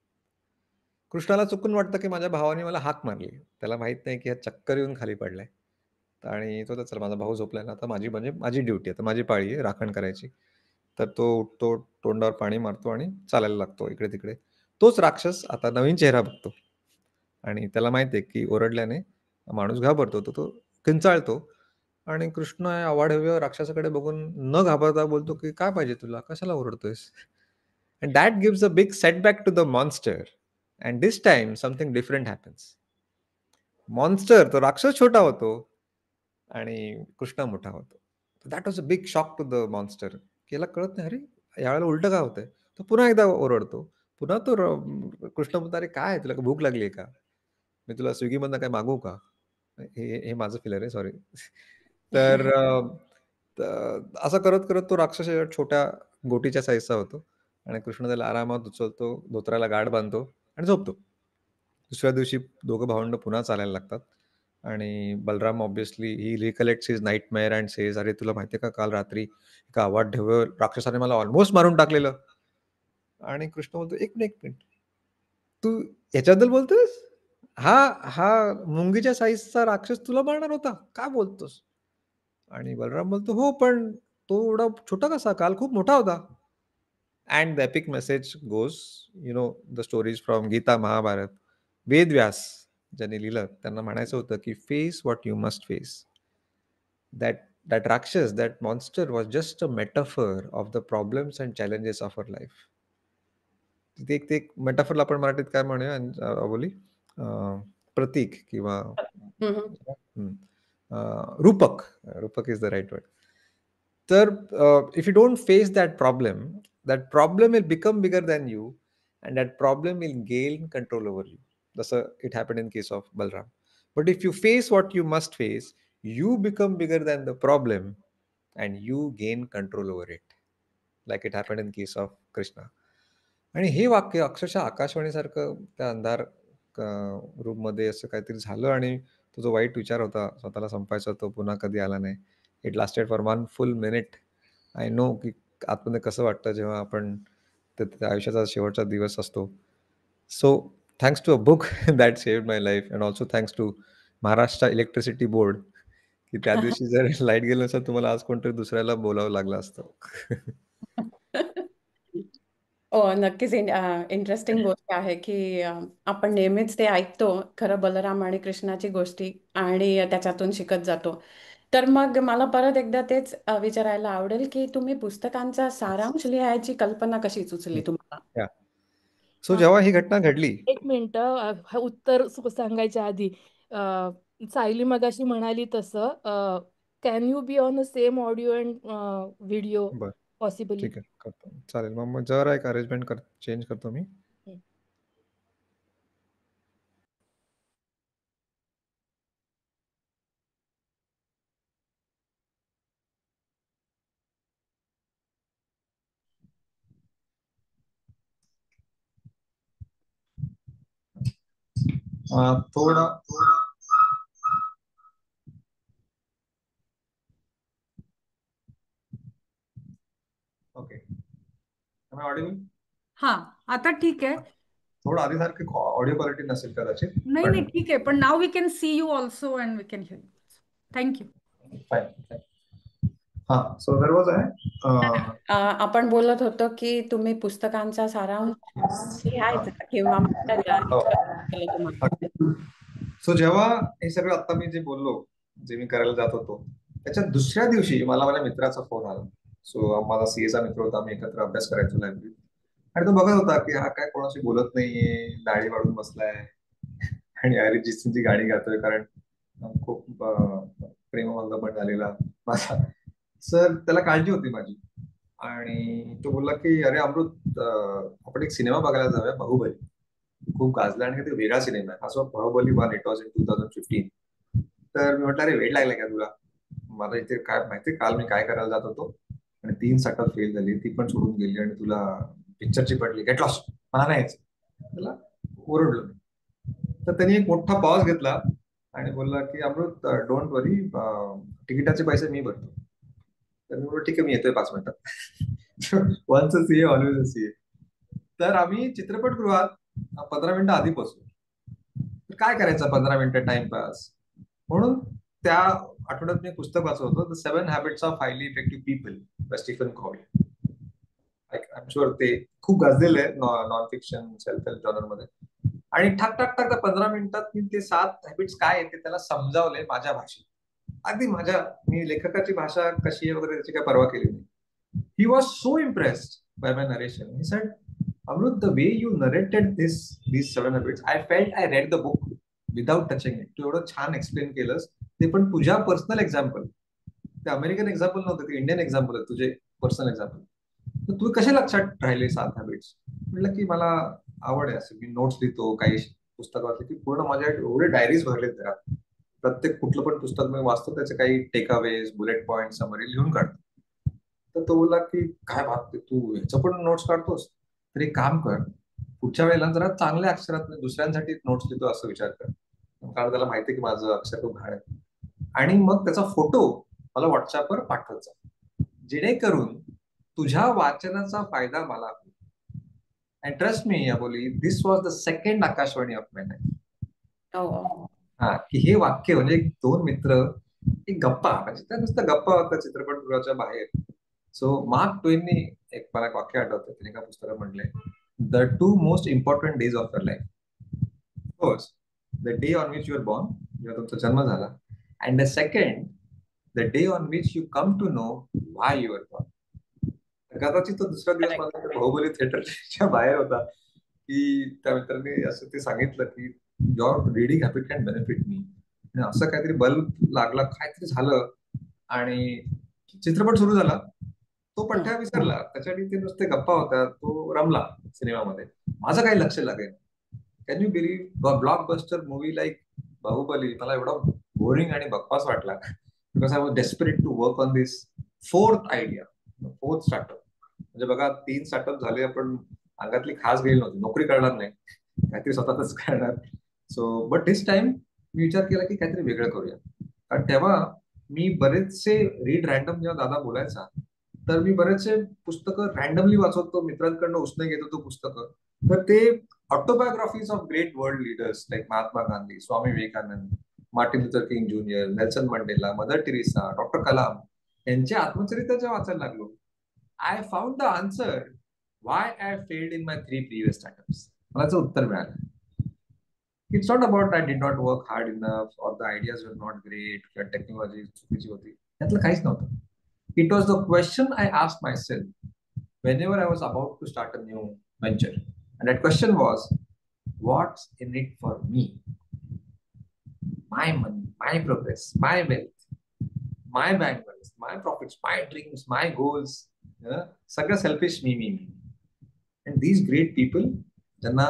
कृष्णाला चुकून वाटतं की माझ्या भावाने मला हाक मारली. त्याला माहीत नाही की हा चक्कर येऊन खाली पडलाय. आणि तो तर चला माझा भाऊ झोपलाय ना, आता माझी म्हणजे माझी ड्युटी आहे. आता माझी पाळी आहे राखण करायची. तर तो उठतो, तोंडावर पाणी मारतो आणि चालायला लागतो इकडे-तिकडे. तोच राक्षस आता नवीन चेहरा बघतो आणि त्याला माहिती आहे की ओरडल्याने माणूस घाबरतो. तर तो किंचाळतो आणि कृष्ण या अवाढव्य राक्षसाकडे बघून न घाबरता बोलतो की "काय पाहिजे तुला? कशाला ओरडतोयस?" And that gives a big setback to the monster. And this time something different happens. Monster तो राक्षस छोटा होतो आणि कृष्णा मोठा होतो. That was a big shock to the monster. की याला कळत नाही, अरे यावेळेला उलटं का होतंय? तो पुन्हा एकदा ओरडतो. पुन्हा तो कृष्ण म्हणतो, "अरे काय आहे? तुला का भूक लागली आहे का? मी तुला स्विगीमधनं काही मागवू का?" हे हे माझं फिलर आहे, सॉरी. तर असं करत-करत तो राक्षस एका छोट्या गोटीच्या साइजचा होतो आणि कृष्ण त्याला आरामात उचलतो, धोतराला गाठ बांधतो आणि झोपतो. दुसऱ्या दिवशी दोघं भावंडं पुन्हा चालायला लागतात आणि Balram obviously he recollects his nightmare and says, "अरे तुला माहिती आहे का काल रात्री एका अवाढव्य राक्षसाने मला ऑलमोस्ट मारून टाकलेलं." आणि कृष्ण बोलतो, "एक मिनिट, एक मिनिट. तू ह्याच्याबद्दल बोलतोयस? हा हा मुंगीच्या साइजचा राक्षस तुला मारणार होता? काय बोलतोस?" आणि बलराम बोलतो, "हो, पण तो एवढा छोटा कसा? काल खूप मोठा होता." And the epic message goes, the stories from Gita, Mahabharata. Vedvyas ज्यांनी लिहिलं त्यांना म्हणायचं होतं, की face what you must face. That rakshasa, that monster was just a metaphor of the problems and challenges of our life. ते एक मेटाफरला आपण मराठीत काय म्हणूया अबोली? प्रतीक किंवा हम्म. हं, रूपक. रूपक इज द राइट वर्ड. तर if you don't face that problem will become bigger than you and that problem will gain control over you. जसं it happened in case of Balram. But if you face what you must face, you become bigger than the problem and you gain control over it. Like it happened in case of Krishna. आणि हे वाक्य अक्षरशः आकाशवाणीसारखं त्या अंधार रूममध्ये असं काहीतरी झालं आणि तो जो वाईट विचार होता, स्वतःला संपायचा तो पुन्हा कधी आला नाही. It lasted for 1 full minute. I know की आतमध्ये कसं वाटतं जेव्हा आपण त्या आयुष्याचा शेवटचा दिवस असतो. So thanks to a book that saved my life and also thanks to Maharashtra electricity board, की त्या दिवशी जर लाईट गेलं नसेल तुम्हाला आज कोणतरी दुसऱ्याला बोलावं लागलं असतं. हो, नक्कीच इंटरेस्टिंग गोष्ट आहे, की आपण नेहमीच ते ऐकतो खरं बलराम आणि कृष्णाची गोष्टी आणि त्याच्यातून शिकत जातो. तर मग मला परत एकदा तेच विचारायला आवडेल, की तुम्ही पुस्तकांचा सारांश लिहायची कल्पना कशी सुचली तुम्हाला? या सो हा, जेव्हा ही घटना घडली, एक मिनिट हा उत्तर सांगायच्या आधी सायली मगाशी म्हणाली तसं can you be on the same audio and video बरं पॉसिबली. ठीक आहे, करतो. चालेल. मग जरा एक अरेंजमेंट चेंज करतो मी. थोडा ओके. M I Audible? हा, आता ठीक आहे. थोडं आधीसारखी ऑडिओ क्वालिटी नसेल कदाचित, नाही पण नाही, ठीक आहे. पण now we can see you also and we can hear you. Thank you. Fine. हां, सो देयर वॉज आपण बोलत होतो, की तुम्ही पुस्तकांचा सारांश लिहायचा किंवा मांडायचा हो. केलं तुम्हाला. सो जेव्हा हे सगळं आता मी जे बोललो, जे मी करायला जात होतो, त्याच्या दुसऱ्या दिवशी मला माझ्या मित्राचा फोन आला. सो माझा सीएचा मित्र होता, आम्ही एकत्र अभ्यास करायचो लायब्ररीत. आणि तो बघत होता, की हा काय कोणाशी बोलत नाहीये, दाढी वाढून बसलाय आणि अरिजित सिंगची गाणी गातोय, कारण खूप प्रेमभंग पण झालेला माझा. सर त्याला काळजी होती माझी आणि तो बोलला, की "अरे अमृत, आपण एक सिनेमा बघायला जाऊया, बाहुबली." खूप गाजला आणि ते वेगळा सिनेमा आहे. हा जो बाहुबली 1, इट वॉज इन 2015. तर मी म्हटलं, अरे वेळ लागला का तुला? मला इथे काय माहिती, काल मी काय करायला जात होतो आणि 3 सेटअप फेल झाली, ती पण सोडून गेली आणि तुला पिक्चरची पडली, गेट लॉस्ट, मला नाही यायचं. त्याला ओरडलो मी. तर त्यांनी एक मोठा पॉज घेतला आणि बोलला की अमृत, डोंट वरी, तिकिटाचे पैसे मी भरतो. तर मी बोललो, ठीक आहे, मी येतोय 5 मिनिटात. Once a CA always a CA. तर आम्ही चित्रपटगृहात 15 मिनिटं आधी पोहोचलो. तर काय करायचं 15 मिनिटं टाइमपास म्हणून त्या आठवड्यात मी पुस्तक वाचत होतो, the 7 habits of highly effective people by Stephen Covey. I am sure ते खूप गाजलेलं आहे non fiction self help genre मध्ये. आणि ठक ठक ठक 15 मिनिटात मी ते 7 हॅबिट्स काय आहेत ते त्याला समजावले माझ्या भाषेत. अगदी माझ्या, मी लेखकाची भाषा कशी आहे वगैरे त्याची काय परवा केली नाही. He was so impressed by my narration. He said, Amrut, the way you narrated these 7 habits, I felt I read the book without touching it. तू एवढं छान एक्सप्लेन केलंस, ते पण तुझ्या पर्सनल एक्झाम्पल. ते अमेरिकन एक्झाम्पल नव्हतं, ते इंडियन एक्झाम्पल आहे, तुझे पर्सनल एक्झाम्पल. तर तू कसे लक्षात राहिले 7 हॅबिट्स? म्हटलं की मला आवड आहे, असं मी नोट्स लिहितो, काही पुस्तक वाचले की पूर्ण माझ्या एवढे डायरीज भरलेत घरात. प्रत्येक कुठलं पण पुस्तक मी वाचतो त्याचे काही टेकअवेज, बुलेट पॉईंट, समरी लिहून काढतो. तर तो बोला की काय भागते तू, ह्याचं पण नोट्स काढतोस? तर एक काम कर, पुढच्या वेळेला जरा चांगल्या अक्षरात दुसऱ्यांसाठी नोट्स लिहितो असं विचार कर. कारण त्याला माहिती की माझं अक्षर खूप घाण आहे. आणि मग त्याचा फोटो मला व्हॉट्सअपवर पाठवत जा, जेणेकरून तुझ्या वाचनाचा फायदा मला होईल. And trust me Aboli, this was the second Akashvani of my life. हा, की हे वाक्य म्हणजे 2 मित्र एक गप्पा, म्हणजे त्या नुसतं गप्पा होता चित्रपटगृहाच्या बाहेर. सो मार्क ट्वेननी एक मला वाक्य आठवतं, त्याने एका पुस्तकात म्हटलंय, the 2 most important days of your life. First, the day on which your born, जेव्हा तुमचा जन्म झाला. And the second, the day on which you come to know why your born. कदाचित तो दुसरा दिवस मला बाहुबली थिएटरच्या बाहेर होता, की त्या मित्रांनी असं ते सांगितलं की your reading habit can benefit me. असं काहीतरी बल्ब लागला, काहीतरी झालं आणि चित्रपट सुरू झाला. तो पठ्ठ्या विसरला, त्याच्यासाठी ते नुसते गप्पा होत्या, तो रमला सिनेमामध्ये, माझं काही लक्ष लागेल. Can you believe, blockbuster movie like Baahubali मला एवढा बोरिंग आणि बकवास वाटला, because I was desperate to work on this fourth idea, fourth startup. म्हणजे बघा, 3 स्टार्टअप झाले, आपण अंगातली खास गेली नव्हती, नोकरी करणार नाही, काहीतरी स्वतःच करणार. सो बट दिस टाइम मी विचार केला की काहीतरी वेगळं करूया. कारण तेव्हा मी बरेचसे रीड रॅन्डम, जेव्हा दादा बोलायचा तर मी बरेचसे पुस्तकं रॅन्डमली वाचवतो, मित्रांकडनं उसने घेत होतो पुस्तकं. तर ते autobiographies of great world leaders like Mahatma Gandhi, Swami Vivekananda, Martin Luther King junior, Nelson Mandela, Mother Teresa, doctor Kalam यांचे आत्मचरित्र जेव्हा वाचायला लागलो, I found the answer why I failed in my 3 previous startups. मला याचं उत्तर मिळालं. It's not about I did not work hard enough or the ideas were not great किंवा टेक्नॉलॉजी चुकीची होती, त्यातलं काहीच नव्हतं. It was the question I asked myself whenever I was about to start a new venture. And that question was, what's in it for me? My money, my progress, my wealth, my bank balance, my profits, my dreams, my goals. सगळं selfish me. And these great people, ज्यांना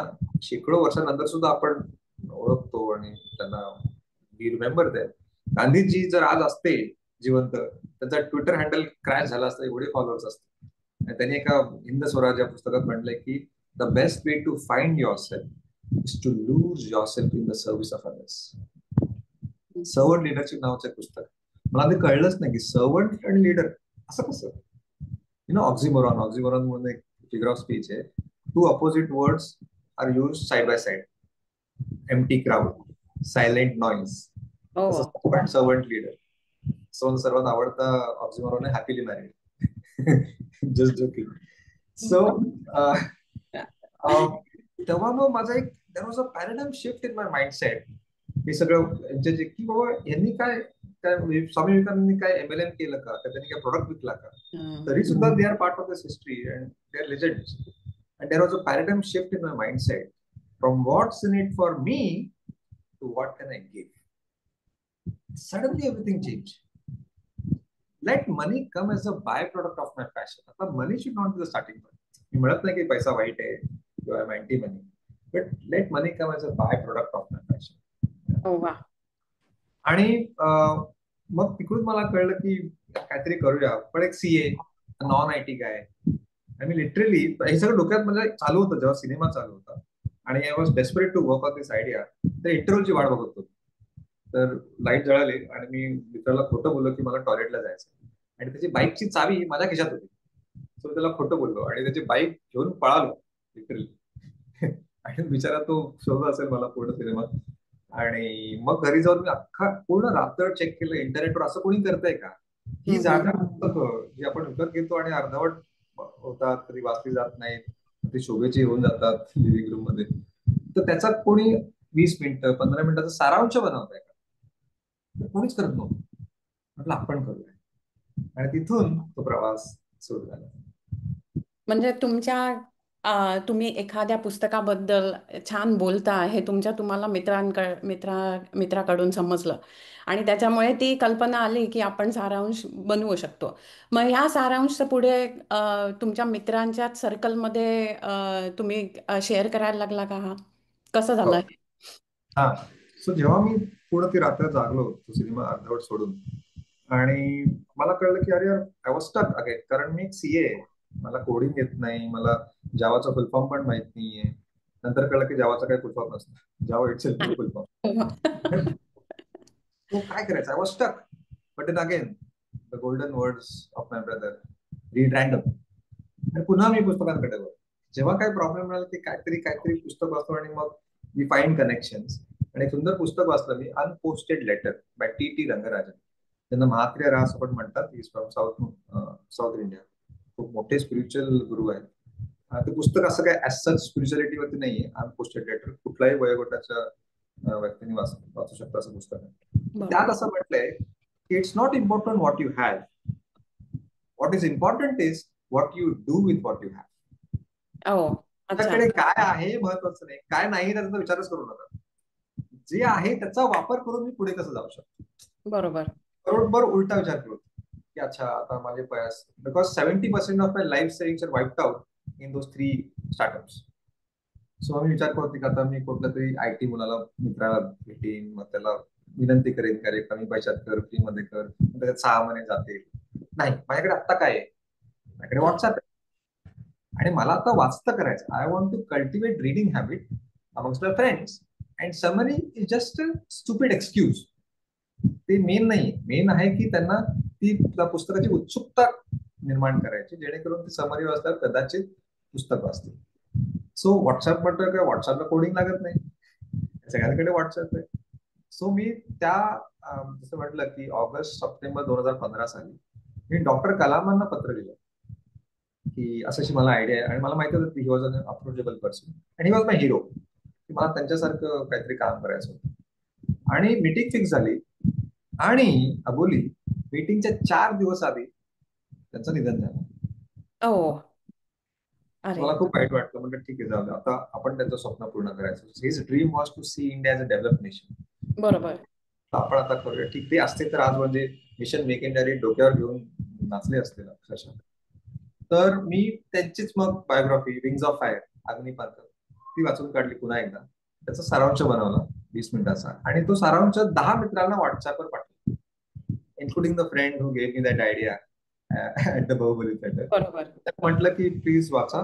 शेकडो वर्षानंतर सुद्धा आपण ओळखतो आणि त्यांना we remember that. Gandhiji जर आज असते जिवंत, त्यांचा ट्विटर हँडल क्रॅश झाला असता, एवढे फॉलोअर्स असते. आणि त्यांनी एका हिंद स्वराज या पुस्तकात म्हटलंय की the best way to find yourself is to lose yourself in the service of others. Servant leadership नावाचं पुस्तक. मला ते कळलंच नाही की सर्वंट आणि लीडर असं कसं. ऑक्झिमोरॉन म्हणून एक फिगर ऑफ स्पीच आहे. 2 opposite words are used side by side. Empty crowd, silent noise. Servant leader. सर्वात आवडता ऑक्झिमोरॉन आहे happily married. Just joking. So तेव्हा मग माझा एक there was a paradigm shift in my mindset. हे सगळं यांचे जे की बाबा यांनी काय स्वामी विवेकानंदांनी काय MLM केलं का, त्यांनी काय प्रोडक्ट विकला का, तरी सुद्धा they are part of this history and they are legends. And there was a paradigm shift in my mindset from what's in it for me to what can I give. Suddenly everything changed. Let money come as a byproduct of my passion. But money should not be the starting point. मी म्हणत नाही की पैसा वाईट आहे किंवा I'm anti money, but let money come as a byproduct of my passion. Oh wow. आणि मग तिकडून मला कळलं की काहीतरी करूया, पण एक सीए, नॉन आय टी काय. आणि मी लिटरली हे सगळं डोक्यात म्हणजे चालू होतं जेव्हा सिनेमा चालू होता, आणि I was desperate to work on this idea. तर इंटरव्ह्यूची वाट बघत होतो. तर लाईट जळाली आणि मी मित्राला खोटं बोललो की मला टॉयलेटला जायचं, आणि त्याची बाईकची चावी माझ्या खिशात होती. सो त्याला खोटं बोललो आणि त्याची बाईक घेऊन पळालो लिटरली. आणि बिचारा तो शोधत असेल मला पूर्ण सिनेमात. आणि मग घरी जाऊन मी अख्खा पूर्ण रात्र चेक केलं इंटरनेटवर, असं कोणी करतंय का, ही जागा पुस्तकं जी आपण विकत घेतो आणि अर्धवट होतात, कधी वाचली जात नाहीत, ते शोभेची होऊन जातात लिव्हिंग रूम मध्ये, तर त्याचा कोणी 20 मिनिटं 15 मिनिटाचा सारांश बनवताय का, तर कोणीच करत नव्हतं. म्हटलं आपण करूया, आणि तिथून तो प्रवास सुरू झाला. म्हणजे तुम्ही एखाद्या पुस्तकाबद्दल छान बोलता हे तुम्हाला मित्राकडून समजलं, आणि त्याच्यामुळे ती कल्पना आली की आपण सारांश बनवू शकतो. मग ह्या सारांश पुढे तुमच्या मित्रांच्या सर्कलमध्ये तुम्ही शेअर करायला लागला का? कसं हो. झालं हे? हा. सो जेव्हा मी पूर्ण ती रात्र जागलो तो सिनेमा अर्धवट सोडून, आणि मला कळलं की अरे आय वॉज स्टक अगेन, कारण मी एक सीए आहे, मला कोडिंग येत नाही, मला जावाचा फुल फॉर्म पण माहित नाहीये. नंतर कळलं की जावाचा काही फुल फॉर्म नसतं, Java itself full form. तो काय करायचं, I was stuck. But then again the golden words of my brother, read random. आणि पुन्हा मी पुस्तकांकडे वळलो. जेव्हा काही प्रॉब्लेम मिळाला की काहीतरी काहीतरी पुस्तक वाचतो, आणि मग वी फाइंड कनेक्शन्स. आणि एक सुंदर पुस्तक वाचलं मी, unposted letter bye T Rangarajan. त्यांना महात्र्य रास आपण म्हणतात, इज फ्रॉम साऊथ इंडिया. खूप मोठे स्पिरिच्युअल गुरु आहेत. ते पुस्तक असं काय ऍज सच स्पिरिच्युअलिटीवरती नाहीये. अनपोस्टेड लेटर कुठल्याही वयोगटाच्या व्यक्तीने वाचू शकतो असं पुस्तक आहे. त्यात असं म्हटलंय की it's not important what you have, what is important is what you do with what you have. अच्छा. तुझ्याकडे काय आहे महत्वाचं नाही, काय नाही त्याचा विचारच करू नका. जे आहे त्याचा वापर करून मी पुढे कसं जाऊ शकतो. बरोबर. बरोबर उलटा विचार करतो की अच्छा आता माझे प्रयास, because 70% of my life savings are wiped out in those 3 startups. So आम्ही विचार करतो की आता मी कुठल्या तरी आयटी मुलाला मित्राला भेटेन, मग त्याला विनंती करेन की अरे कमी पैशात कर, फ्री मध्ये कर, त्याच्यात 6 महिने जातील. नाही, माझ्याकडे आता काय आहे, माझ्याकडे व्हॉट्सअप आहे, आणि मला आता वाचतं करायचं. I want to cultivate reading habit amongst my friends, and summary is just a stupid excuse. ते मेन नाही, मेन आहे की त्यांना ती पुस्तकाची उत्सुकता निर्माण करायची, जेणेकरून ती समरी वाचल्यावर कदाचित पुस्तक वाचतील. सो व्हॉट्सअप म्हटलं काय, व्हॉट्सअपला कोडिंग लागत नाही, सगळ्यांकडे व्हॉट्सअप आहे. सो मी त्या जसं म्हटलं की ऑगस्ट सप्टेंबर 2015 साली मी डॉक्टर कलामांना पत्र लिहिलं की अशी मला आयडिया आहे, आणि मला माहिती होतं की he was unapproachable person and he was my hero, की मला त्यांच्यासारखं काहीतरी काम करायचं होतं. आणि मीटिंग फिक्स झाली, आणि अबोली मीटिंगच्या 4 दिवस आधी त्यांचं निधन झालं. मला खूप वाईट वाटलं. म्हणजे ठीक आहे, जाऊ दे, आता आपण त्यांचं स्वप्न पूर्ण करायचं. His dream was to see India as a develop nation. बरोबर. आपण आता करूया. ठीक, ते असते तर आज म्हणजे मिशन मेक इंडिया डोक्यावर घेऊन नाचले असते अक्षरशः. तर मी त्यांचीच मग biography wings of fire, Agnipankh, ती वाचून काढली पुन्हा एकदा. त्याचा सारांश बनवला 20 मिनिटाचा, आणि तो सारांश 10 मित्रांना व्हॉट्सअपवर पाठवला, including the friend who gave me that idea at the Baahubali theatre. बरोबर. म्हटलं की प्लीज वाचा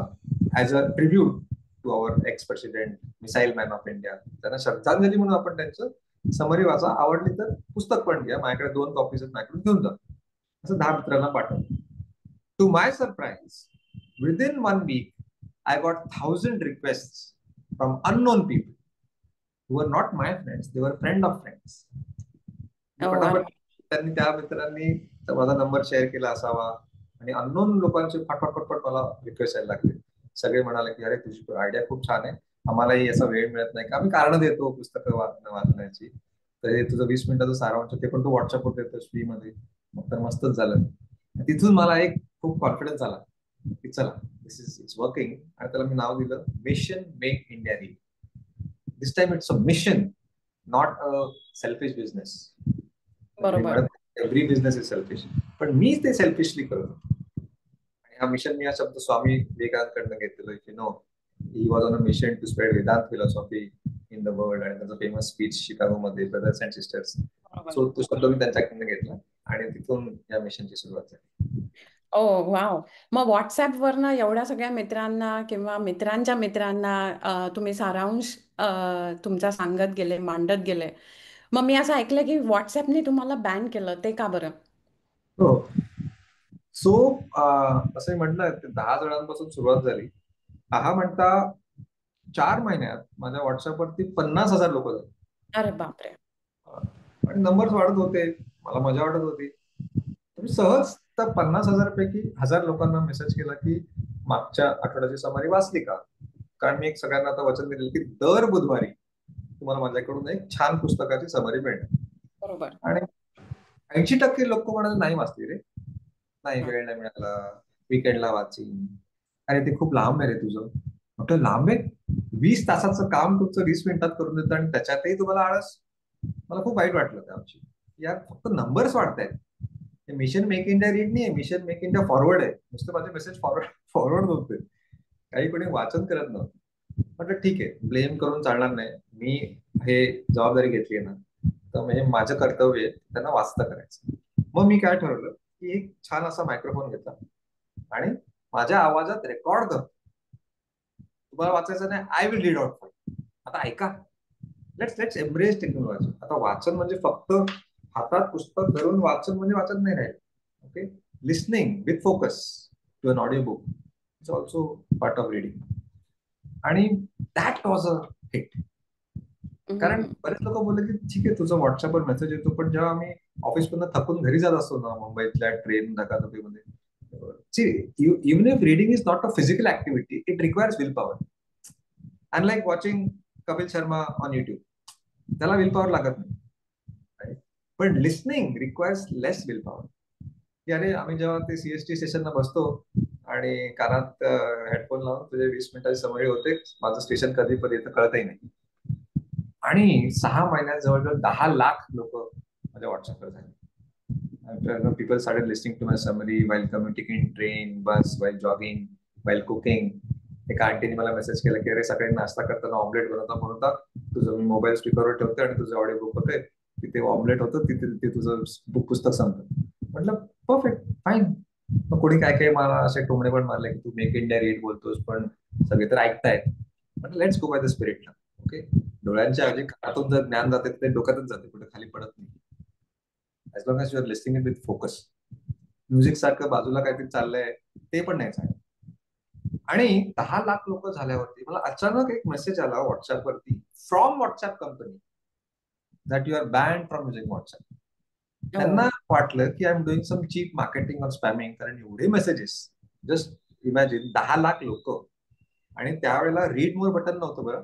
as a tribute to our ex president, missile man of India. त्यांना श्रद्धांजली म्हणून आपण त्यांचं समरी वाचा, आवडली तर पुस्तक पण घ्या, माझ्याकडे 2 कॉपीज आहेत, माझ्याकडून घेऊन जा. असं 10 मित्रांना पाठवलं. To my surprise, within 1 week I got 1,000 requests from unknown people who were not my friends, they were friend of friends. पटापट त्यांनी, त्या मित्रांनी माझा नंबर शेअर केला असावा, आणि अननोन लोकांचे फटफट मला रिक्वेस्ट यायला लागले. सगळे म्हणाले की अरे तुझी आयडिया खूप छान आहे, आम्हालाही असा वेळ मिळत नाही का, आम्ही कारण देतो पुस्तकं वाचण्याची, तर हे तुझं 20 मिनिटाचं सारांश ते पण तू व्हॉट्सअपवर देतोस फ्री मध्ये. मग तर मस्तच झालं. तिथून मला एक खूप कॉन्फिडन्स आला की चला दिस इज इट्स वर्किंग, आणि त्याला मी नाव दिलं mission make India read. This time it's a mission, not a selfish business. बरोबर. एव्हरी बिझनेस इज सेल्फिश, पण मी ते सेल्फिशली करतो. आणि हा मिशन मी हा शब्द स्वामी विवेकानंदांकडनं घेतलेला की no, he was on a mission to spread Vedanta philosophy in the world. आणि त्याचं फेमस स्पीच शिकागो मध्ये, ब्रदर्स अँड सिस्टर्स, सो तो शब्द मी त्यांच्याकडनं घेतला आणि तिथून या मिशनची सुरुवात झाली. ओ वाव. मग व्हॉट्सॲपवरनं एवढ्या सगळ्या मित्रांना किंवा मित्रांच्या मित्रांना तुम्ही सारांश तुमचा सांगत गेले, मांडत गेले. मग मी असं ऐकलं की व्हॉट्सॲपने तुम्हाला बॅन केलं, ते का बरं? हो. सो असं म्हटलं, 10 जणांपासून सुरुवात झाली. हा म्हणता 4 महिन्यात माझ्या व्हॉट्सअपवरती 50,000 लोक झाले. अरे बापरे. आणि नंबर्स वाढत होते, मला मजा वाटत होती. मी सहज त्या 50,000 पैकी 1,000 लोकांना मेसेज केला की मागच्या आठवड्याची समरी वाचली का? कारण मी एक सगळ्यांना आता वचन दिलेलं की दर बुधवारी तुम्हाला माझ्याकडून एक छान पुस्तकाची समरी मिळणार. बरोबर. आणि 80% लोक म्हणाले नाही वाचली रे, नाही वेळ नाही मिळाला, वीकेंडला वाचीन. अरे ते खूप लांब आहे रे तुझं. म्हटलं लांब आहे? 20 तासाचं काम तुमचं 20 मिनिटात करून देतं आणि त्याच्यातही तुम्हाला आळस. मला खूप वाईट वाटलं त्या आमची. यार फक्त नंबर्स वाढतायत. मिशन मेक इंडिया रीड नाही, मिशन मेक इंडिया फॉरवर्ड आहे. नुसतं माझे मेसेज फॉरवर्ड नव्हते, काही कोणी वाचन करत नव्हतं. म्हटलं ठीक आहे, ब्लेम करून चालणार नाही. मी हे जबाबदारी घेतली ना, तर म्हणजे माझं कर्तव्य आहे त्यांना वाचता करायचं. मग मी काय ठरवलं की एक छान असा मायक्रोफोन घेतला आणि माझ्या आवाजात रेकॉर्ड करतो. तुम्हाला वाचायचं नाही, आय विल रीड आउट. आता ऐका, लेट्स एम्ब्रेस टेक्नॉलॉजी. आता वाचन म्हणजे फक्त हातात पुस्तक धरून वाचन म्हणजे वाचन नाही राहील. Okay, listening with focus to an audio book is also part of reading. आणि दॅट वॉज अ हिट. कारण बरेच लोक बोलले की ठीक आहे तुझा व्हॉट्सअपवर मेसेज येतो, पण जेव्हा आम्ही ऑफिसमधून थकून घरी जात असतो ना मुंबईतल्या ट्रेन धकाधकीमध्ये, even if reading is not a physical activity, it requires will power. Unlike watching Kapil Sharma on YouTube, त्याला विल पॉवर लागत नाही. पण listening requires less will power. अरे आम्ही जेव्हा ते सीएसटी स्टेशनला बसतो आणि कानात हेडफोन लावून तुझे 20 मिनिटाची समरी होते, माझं स्टेशन कधी पण येतं कळतही नाही. आणि 6 महिन्यात जवळजवळ 10 लाख लोक माझ्या व्हॉट्सअपवर झाले. People started listening to my summary while commuting in train, bus, while jogging, while cooking. एका आंटीने मला मेसेज केला की अरे सकाळी नाश्ता करताना ऑमलेट बनवता तुझं मी मोबाईल स्पीकरवर ठेवते आणि तुझं ऑडिओ बुक होते, तिथे ऑमलेट होतं, तिथे तुझं पुस्तक संपतं. म्हटलं परफेक्ट, फाईन. मग कोणी काय काय मला असे टोमणे पण मारले की तू मेक इंडिया रीड बोलतोस पण सगळे तर ऐकतायत. म्हटलं let's go by the spirit ना. ओके, डोळ्यांच्या ऐवजी कानातून जर ज्ञान जाते ते डोक्यातच जाते, कुठे खाली पडत नाही. As long as you are listening it with focus. Music सारखं बाजूला काहीतरी चाललंय ते पण नाही चालत. आणि 10 लाख लोक झाल्यावरती मला अचानक एक मेसेज आला व्हॉट्सअपवरती from WhatsApp company that you are banned from using WhatsApp. त्यांना वाटलं की I am doing some cheap marketing or spamming. कारण एवढे मेसेजेस, जस्ट इमॅजिन 10 लाख लोक. आणि त्यावेळेला रीड मोर बटन नव्हतं बरं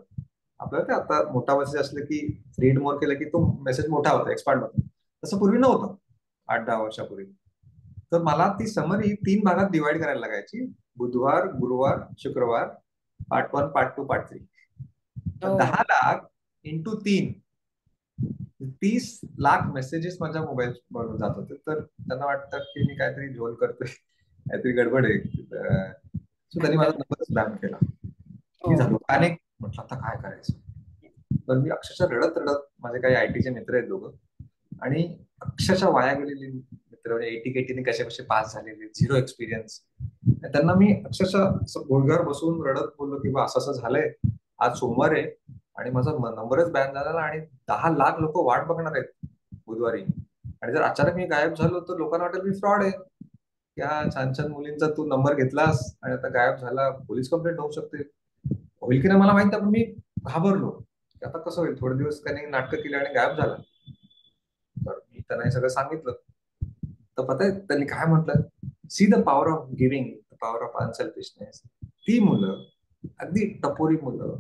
आपल्याला. ते आता मोठा मेसेज असलं की रीड मोर केलं की तो मेसेज मोठा होता, एक्सपांड होता. तसं पूर्वी नव्हतं 8-10 वर्षापूर्वी. तर मला ती समरी 3 भागात डिवाइड करायला लागायची, बुधवार, गुरुवार, शुक्रवार, part 1, part 2, part 3. 10 lakh into 3, 30 lakh messages माझ्या मोबाईल वरून जात होते. तर त्यांना वाटतं की मी काहीतरी झोल करतोय, काहीतरी गडबड आहे. सो त्यांनी माझा नंबरच बॅन केला. मी झालो पॅनिक. म्हटलं आता काय करायचं. तर मी अक्षरशः रडत रडत, माझे काही आयटीचे मित्र आहेत दोघं, आणि अक्षरशः वाया गेलेली मित्र, म्हणजे 80-80 कसे कसे पास झालेले, 0 एक्सपिरियन्स. त्यांना मी अक्षरशः गोळघर बसून रडत बोललो की बा असं असं झालंय, आज सोमवार आहे आणि माझा नंबरच बॅन झाला आणि 10 लाख लोक वाट बघणार आहेत बुधवारी. आणि जर अचानक मी गायब झालो तर लोकांना वाटेल मी फ्रॉड आहे. या छान छान मुलींचा तू नंबर घेतलास आणि आता गायब झाला, पोलीस कंप्लेंट होऊ शकते. होईल की नाही मला माहित, पण मी घाबरलो की आता कसं होईल. थोडे दिवस त्यांनी नाटकं केली आणि गायब झाला. तर मी त्यांना हे सगळं सांगितलं. तर पता आहे त्यांनी काय म्हटलं, see the power of giving, the power of unselfishness. ती मुलं, अगदी टपोरी मुलं,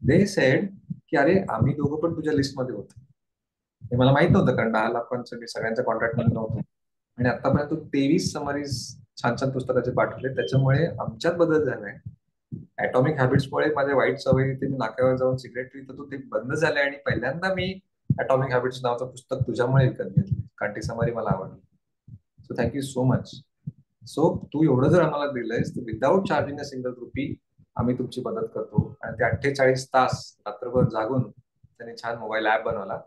दे सेड की अरे आम्ही दोघं पण तुझ्या लिस्टमध्ये होतो. हे मला माहित नव्हतं, कारण 10 लाखांचं मी सगळ्यांच्या कॉन्ट्रॅक्ट मध्ये नव्हतं. आणि आतापर्यंत 23 समरीज छान छान पुस्तकाचे पाठवले. त्याच्यामुळे आमच्यात बदल झालाय. ऍटॉमिक हॅबिट्समुळे माझ्या वाईट सवयी, ते मी नाक्यावर जाऊन सिगरेट पितो ते बंद झाले. आणि पहिल्यांदा मी ऍटॉमिक हॅबिट्स नावाचं पुस्तक तुझ्यामुळे विकत घेतलं, कारण ती समरी मला आवडली. So thank you so much. So तू एवढं जर आम्हाला दिलंयस तर without charging a single rupee आम्ही तुमची मदत करतो. आणि ते 48 तास रात्रभर जागून त्यांनी छान मोबाईल ऍप बनवला.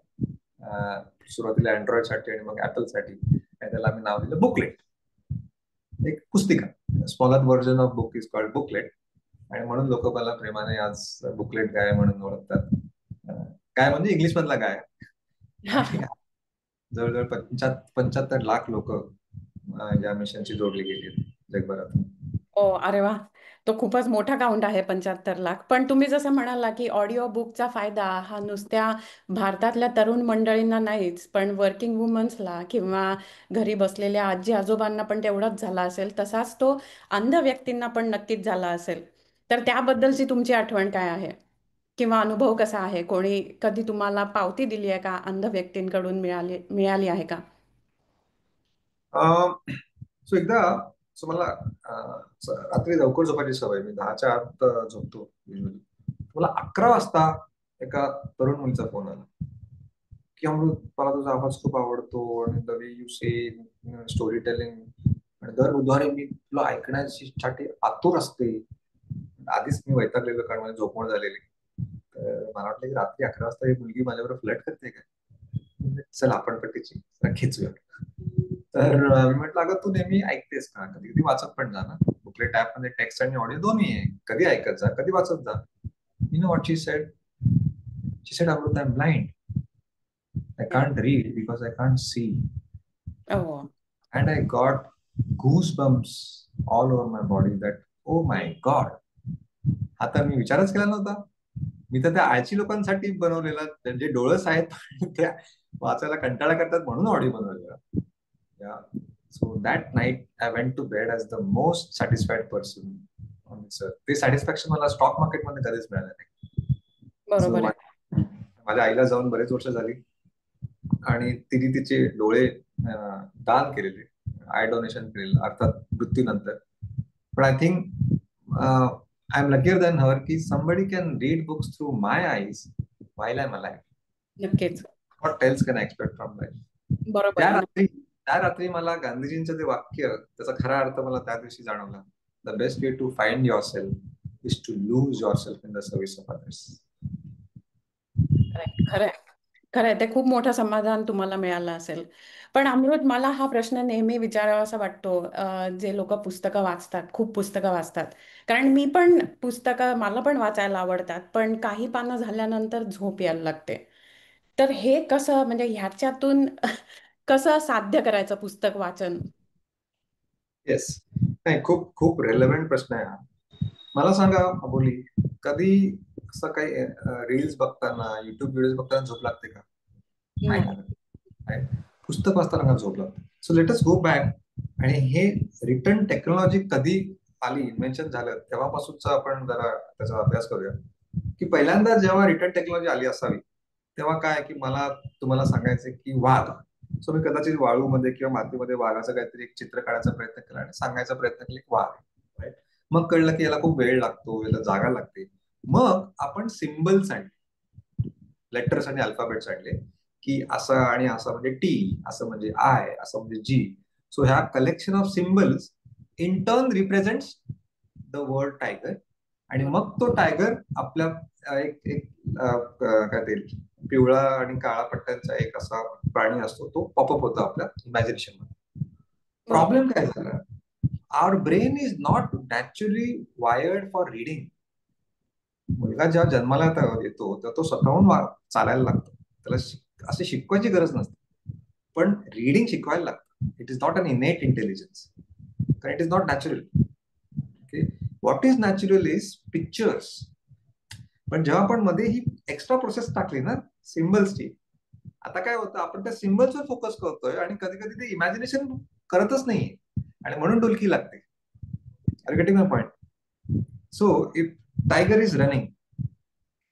सुरुवातीला अँड्रॉइडसाठी आणि मग ऍपलसाठी, आणि त्याला आम्ही नाव दिलं बुकलेट, एक पुस्तिका. Smaller version of book is called booklet, आणि म्हणून लोक मला प्रेमाने आज बुकलेट गाय म्हणून ओळखतात. गाय म्हणजे इंग्लिश मधला गाय. जवळजवळ 75 लाख लोक या मिशनशी जोडली गेली जगभरात. ओ अरे वा, तो खूपच मोठा काउंट आहे 75 लाख. पण तुम्ही जसं म्हणाला की ऑडिओ बुकचा फायदा हा नुसत्या भारतातल्या तरुण मंडळींना नाहीच, पण वर्किंग वुमन्सला किंवा घरी बसलेल्या आजी आजोबांना पण तेवढाच झाला असेल, तसाच तो अंध व्यक्तींना पण नक्कीच झाला असेल. तर त्याबद्दलची तुमची आठवण काय आहे किंवा अनुभव कसा आहे? कोणी कधी तुम्हाला पावती दिली आहे का, अंध व्यक्तींकडून मिळाली आहे का? सो एकदा मला रात्री लवकर झोपायची सवय, मी 10च्या आत झोपतो usually. मला 11 वाजता एका तरुण मुलीचा फोन आला की अमृत, मला तुझा आवाज खूप आवडतो आणि the way you say story telling, आणि दर बुधवारी मी तुला ऐकण्यासाठी आतुर असते. आधीच मी वैतागलेलो कारण माझी झोपमोड झालेली. तर मला वाटलं की रात्री 11 वाजता ही मुलगी माझ्याबरोबर फ्लर्ट करते काय, चल आपण पण तिची खिचूया. तर मी म्हटलं, अगं तू नेहमी ऐकतेस का, कधी कधी वाचत पण जा ना, बुकलेट ऍप मध्ये टेक्स्ट आणि ऑडिओ दोन्ही आहे, कधी ऐकत जा कधी वाचत जा. You know what she said? She said, Amrit, I am blind, I can't read because I can't see. Oh. And I got goosebumps all over my body that, oh my God. आता मी विचारच केला नव्हता. मी तर त्या आळशी लोकांसाठी बनवलेला, त्यांचे डोळस आहेत त्या वाचायला कंटाळा करतात म्हणून ऑडिओ बनवलेला. So that night I went to bed as the most satisfied person on this earth. ते सॅटिस्फॅक्शन मला स्टॉक मार्केट मध्ये कधीच मिळालं नाही. बरोबर आहे. माझ्या आईला जाऊन बरेच वर्ष झाली आणि तिने तिचे डोळे दान केलेले, आय डोनेशन केलेलं, अर्थात मृत्यूनंतर. पण I think I am luckier than her की somebody can read books through my eyes while I'm alive. नक्कीच. What else can I expect from life? बरोबर आहे. त्या रात्री मला गांधीजींचं ते वाक्य, त्याचा खरा अर्थ मला त्या दिवशी जाणवला. The best way to find yourself is to lose yourself in the service of others. खरंय खरंय, ते खूप मोठं समाधान तुम्हाला मिळालं असेल. पण अमृत, मला हा प्रश्न नेहमी विचारावासा वाटतो, जे लोक पुस्तकं वाचतात, खूप पुस्तकं वाचतात. कारण मी पण पुस्तकं, मला पण वाचायला आवडतात, पण काही पानं झाल्यानंतर झोप यायला लागते. तर हे कसं, म्हणजे ह्याच्यातून कसं साध्य करायचं पुस्तक वाचन? येस, नाही, खूप खूप रेलेव्हंट प्रश्न आहे हा. मला सांगा अबोली, कधी असं काही रील्स बघताना, युट्यूब व्हिडिओ बघताना झोप लागते का? नाही. पुस्तक वाचताना झोप लागते. So let us go back, आणि हे रिटर्न टेक्नॉलॉजी कधी आली, इन्व्हेन्शन झालं, तेव्हापासूनचा आपण जरा त्याचा अभ्यास करूया. की पहिल्यांदा जेव्हा रिटर्न टेक्नॉलॉजी आली असावी, तेव्हा काय की मला तुम्हाला सांगायचं की वाघ. सो मी कदाचित वाळूमध्ये किंवा मातीमध्ये वाघाचं काहीतरी एक चित्र काढायचा प्रयत्न केला आणि सांगायचा प्रयत्न केला की वाघ. राईट. मग कळलं की याला खूप वेळ लागतो, याला जागा लागते. मग आपण सिम्बल्स आणले, लेटर्स आणि अल्फाबेट्स आणले, की असं आणि असं म्हणजे टी, असं म्हणजे आय, असं म्हणजे जी. सो ह्या collection of symbols in turn represents the word tiger. आणि मग तो टायगर आपल्या एक काय ते पिवळा आणि काळा पट्ट्यांचा एक असा प्राणी असतो, तो पॉपअप होतो आपल्या इमॅजिनेशन मध्ये. प्रॉब्लेम काय झाला, our brain is not naturally wired for reading. मुलगा जेव्हा जन्माला येतो तेव्हा तो स्वतःहून चालायला लागतो, त्याला असे शिकवायची गरज नसते, पण रिडिंग शिकवायला लागतं. It is not an innate intelligence, कारण it is not natural. Okay, what is natural is pictures. पण जेव्हा आपण मध्ये ही एक्स्ट्रा प्रोसेस टाकली ना सिम्बल्सची, आता काय होतं, आपण त्या सिम्बल्सवर फोकस करतोय आणि कधी कधी ते इमॅजिनेशन करतच नाहीये, आणि म्हणून डुलकी लागते. Are getting my point? So if tiger is running,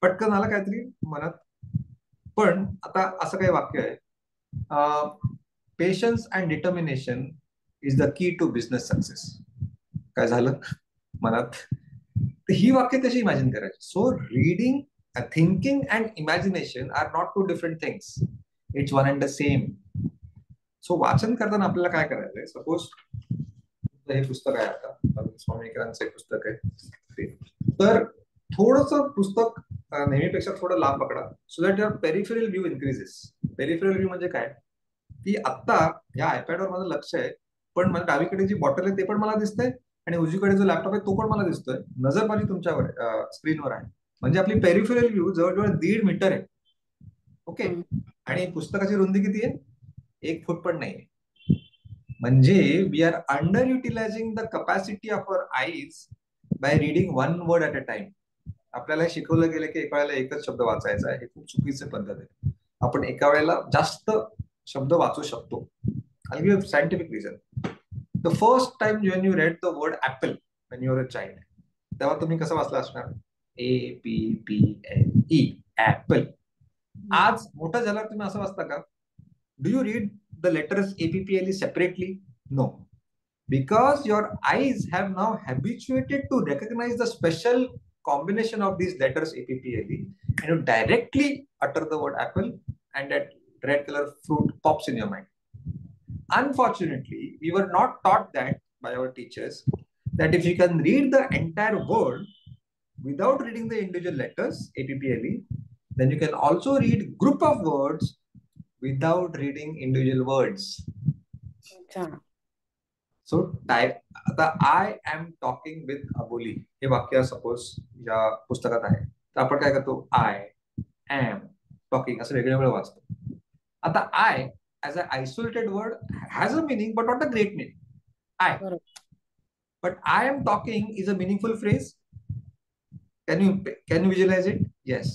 पटकन आला काहीतरी मनात. पण आता असं काही वाक्य आहे, patience and determination is the key to business success. काय झालं मनात, तर ही वाक्य तशी इमॅजिन करायची. So reading, thinking and imagination are not two different things, it's one and the same. So वाचन करताना आपल्याला काय करायचंय, सपोज हे पुस्तक आहे, आता स्वामीकरांचं एक पुस्तक आहे, तर थोडस पुस्तक नेहमीपेक्षा थोडं लांब पकडा, so that your peripheral view increases. Peripheral view म्हणजे काय, की आता ह्या आयपॅडवर माझं लक्ष आहे, पण मला डावीकडे जी बॉटल आहे ते पण मला दिसतंय आणि उजवीकडे जो लॅपटॉप आहे तो पण मला दिसतोय. नजर माझी तुमच्यावर स्क्रीनवर आहे. म्हणजे आपली पेरिफेरल व्ह्यू जवळजवळ 1.5 मीटर आहे. ओके. आणि पुस्तकाची रुंदी किती आहे? 1 फूट पण नाहीये. म्हणजे we are under utilizing the capacity of our eyes by reading 1 word at a time. आपल्याला शिकवलं गेलं की एका वेळेला एकच शब्द वाचायचा आहे. हे खूप चुकीची पद्धत आहे. आपण एका वेळेला जास्त शब्द वाचू शकतो. I'll give you a scientific reason. The first time when you read the word apple when you were a child, तेव्हा तुम्ही कसं वाचलं असणार? APPLE, apple. आज मोठं झाल्यावर तुम्ही असं वाचता का? Do you read the letters APPLE separately? No. Because your eyes have now habituated to recognize the special combination of these letters APPLE, and you directly utter the word apple and that red color fruit pops in your mind. Unfortunately, we were not taught that by our teachers, that if you can read the entire word without reading the individual letters APPLE, then you can also read group of words without reading individual words. So आता I am talking with अबोली हे वाक्य suppose या पुस्तकात आहे, तर आपण काय करतो? आय एम टॉकिंग असं वेगळं वेगळं वाचतो. आता I as an isolated word has a meaning but not a great meaning. I. But I am talking is a meaningful phrase. Can you visualize it? Yes.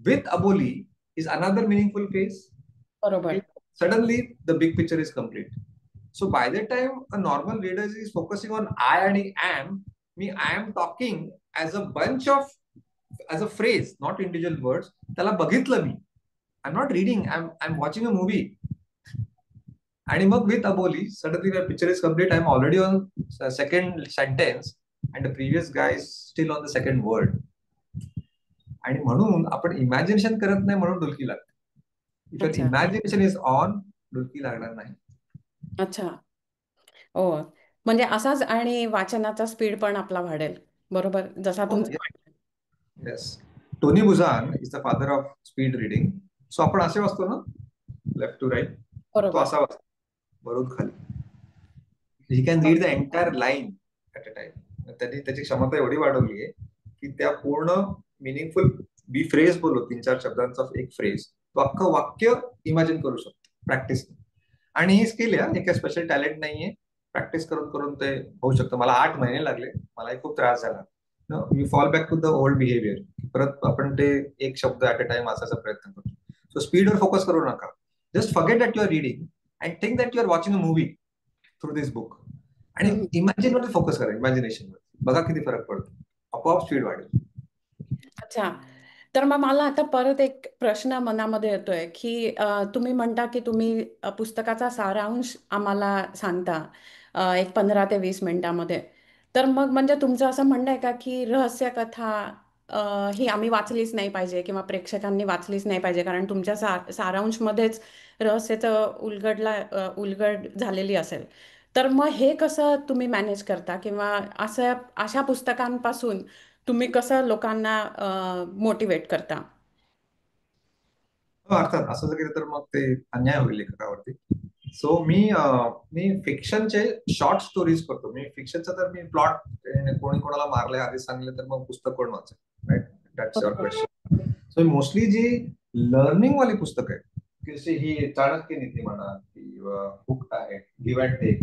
With Aboli is another meaningful phrase. Suddenly the big picture is complete. So by the time a normal reader is focusing on I and am, I am talking as a bunch of, as a phrase, not individual words. त्याला बघितलं मी. I'm not reading. I'm watching a movie. आणि मग with Aboli suddenly the picture is complete. I'm already on second sentence and the previous guy is still on the second word. आणि म्हणून आपण imagination करत नाही म्हणून डुलकी लागते. If your imagination is on, डुलकी लागणार नाही. अच्छा. ओ, म्हणजे असाच आणि वाचनाचा स्पीड पण आपला वाढेल. बरोबर, जसा तुमचा. Yes. Tony Buzan is the father of speed reading. So आपण असे वाचतो ना, लेफ्ट टू राईट, तो असा वाचतो वरून खाली. He can read the entire line at a time. त्यांनी त्याची क्षमता एवढी वाढवली आहे की त्या पूर्ण मिनिंगफुल बी फ्रेज बोलतो, 3-4 शब्दांचा एक फ्रेज, तो अख्खं वाक्य इमॅजिन करू शकतो प्रॅक्टिस. आणि ही स्किल आहे, हे काही स्पेशल टॅलेंट नाहीये. प्रॅक्टिस करून करून ते होऊ शकतं. मला 8 महिने लागले, मलाही खूप त्रास झाला. You fall back to the old behaviour. परत आपण ते एक शब्द ऍट अ टाइम वाचायचा प्रयत्न करतो. सो स्पीडवर फोकस करू नका. Just forget that you are reading and think that you are watching a movie through this book. आणि इमॅजिन वर फोकस करा, इमॅजिनेशन वर. बघा किती फरक पडतो, आपोआप स्पीड वाढेल. अच्छा. तर मग मला आता परत एक प्रश्न मनामध्ये येतोय की तुम्ही म्हणता की तुम्ही पुस्तकाचा सारांश आम्हाला सांगता एक 15 ते 20 मिनिटामध्ये. तर मग म्हणजे तुमचं असं म्हणणं आहे का की रहस्य कथा ही आम्ही वाचलीच नाही पाहिजे किंवा प्रेक्षकांनी वाचलीच नाही पाहिजे, कारण तुमच्या सारांशमध्येच रहस्याचं उलगड झालेली असेल. तर मग हे कसं तुम्ही मॅनेज करता, किंवा अशा पुस्तकांपासून तुम्ही कसं लोकांना मोटिवेट करता? अर्थात असं जर केलं तर मग ते अन्याय होईल लेखकावरती. सो मी फिक्शनचे शॉर्ट स्टोरीज करतो. मी फिक्शनचा तर मी प्लॉट कोणी कोणाला मारलंय आधी सांगले तर मग पुस्तक कोण वाचेल, right? That's your question. So mostly जी लर्निंग वाली पुस्तक आहेत, जशी ही चाणक्य नीती म्हणा किंवा हुक आहे, give and take,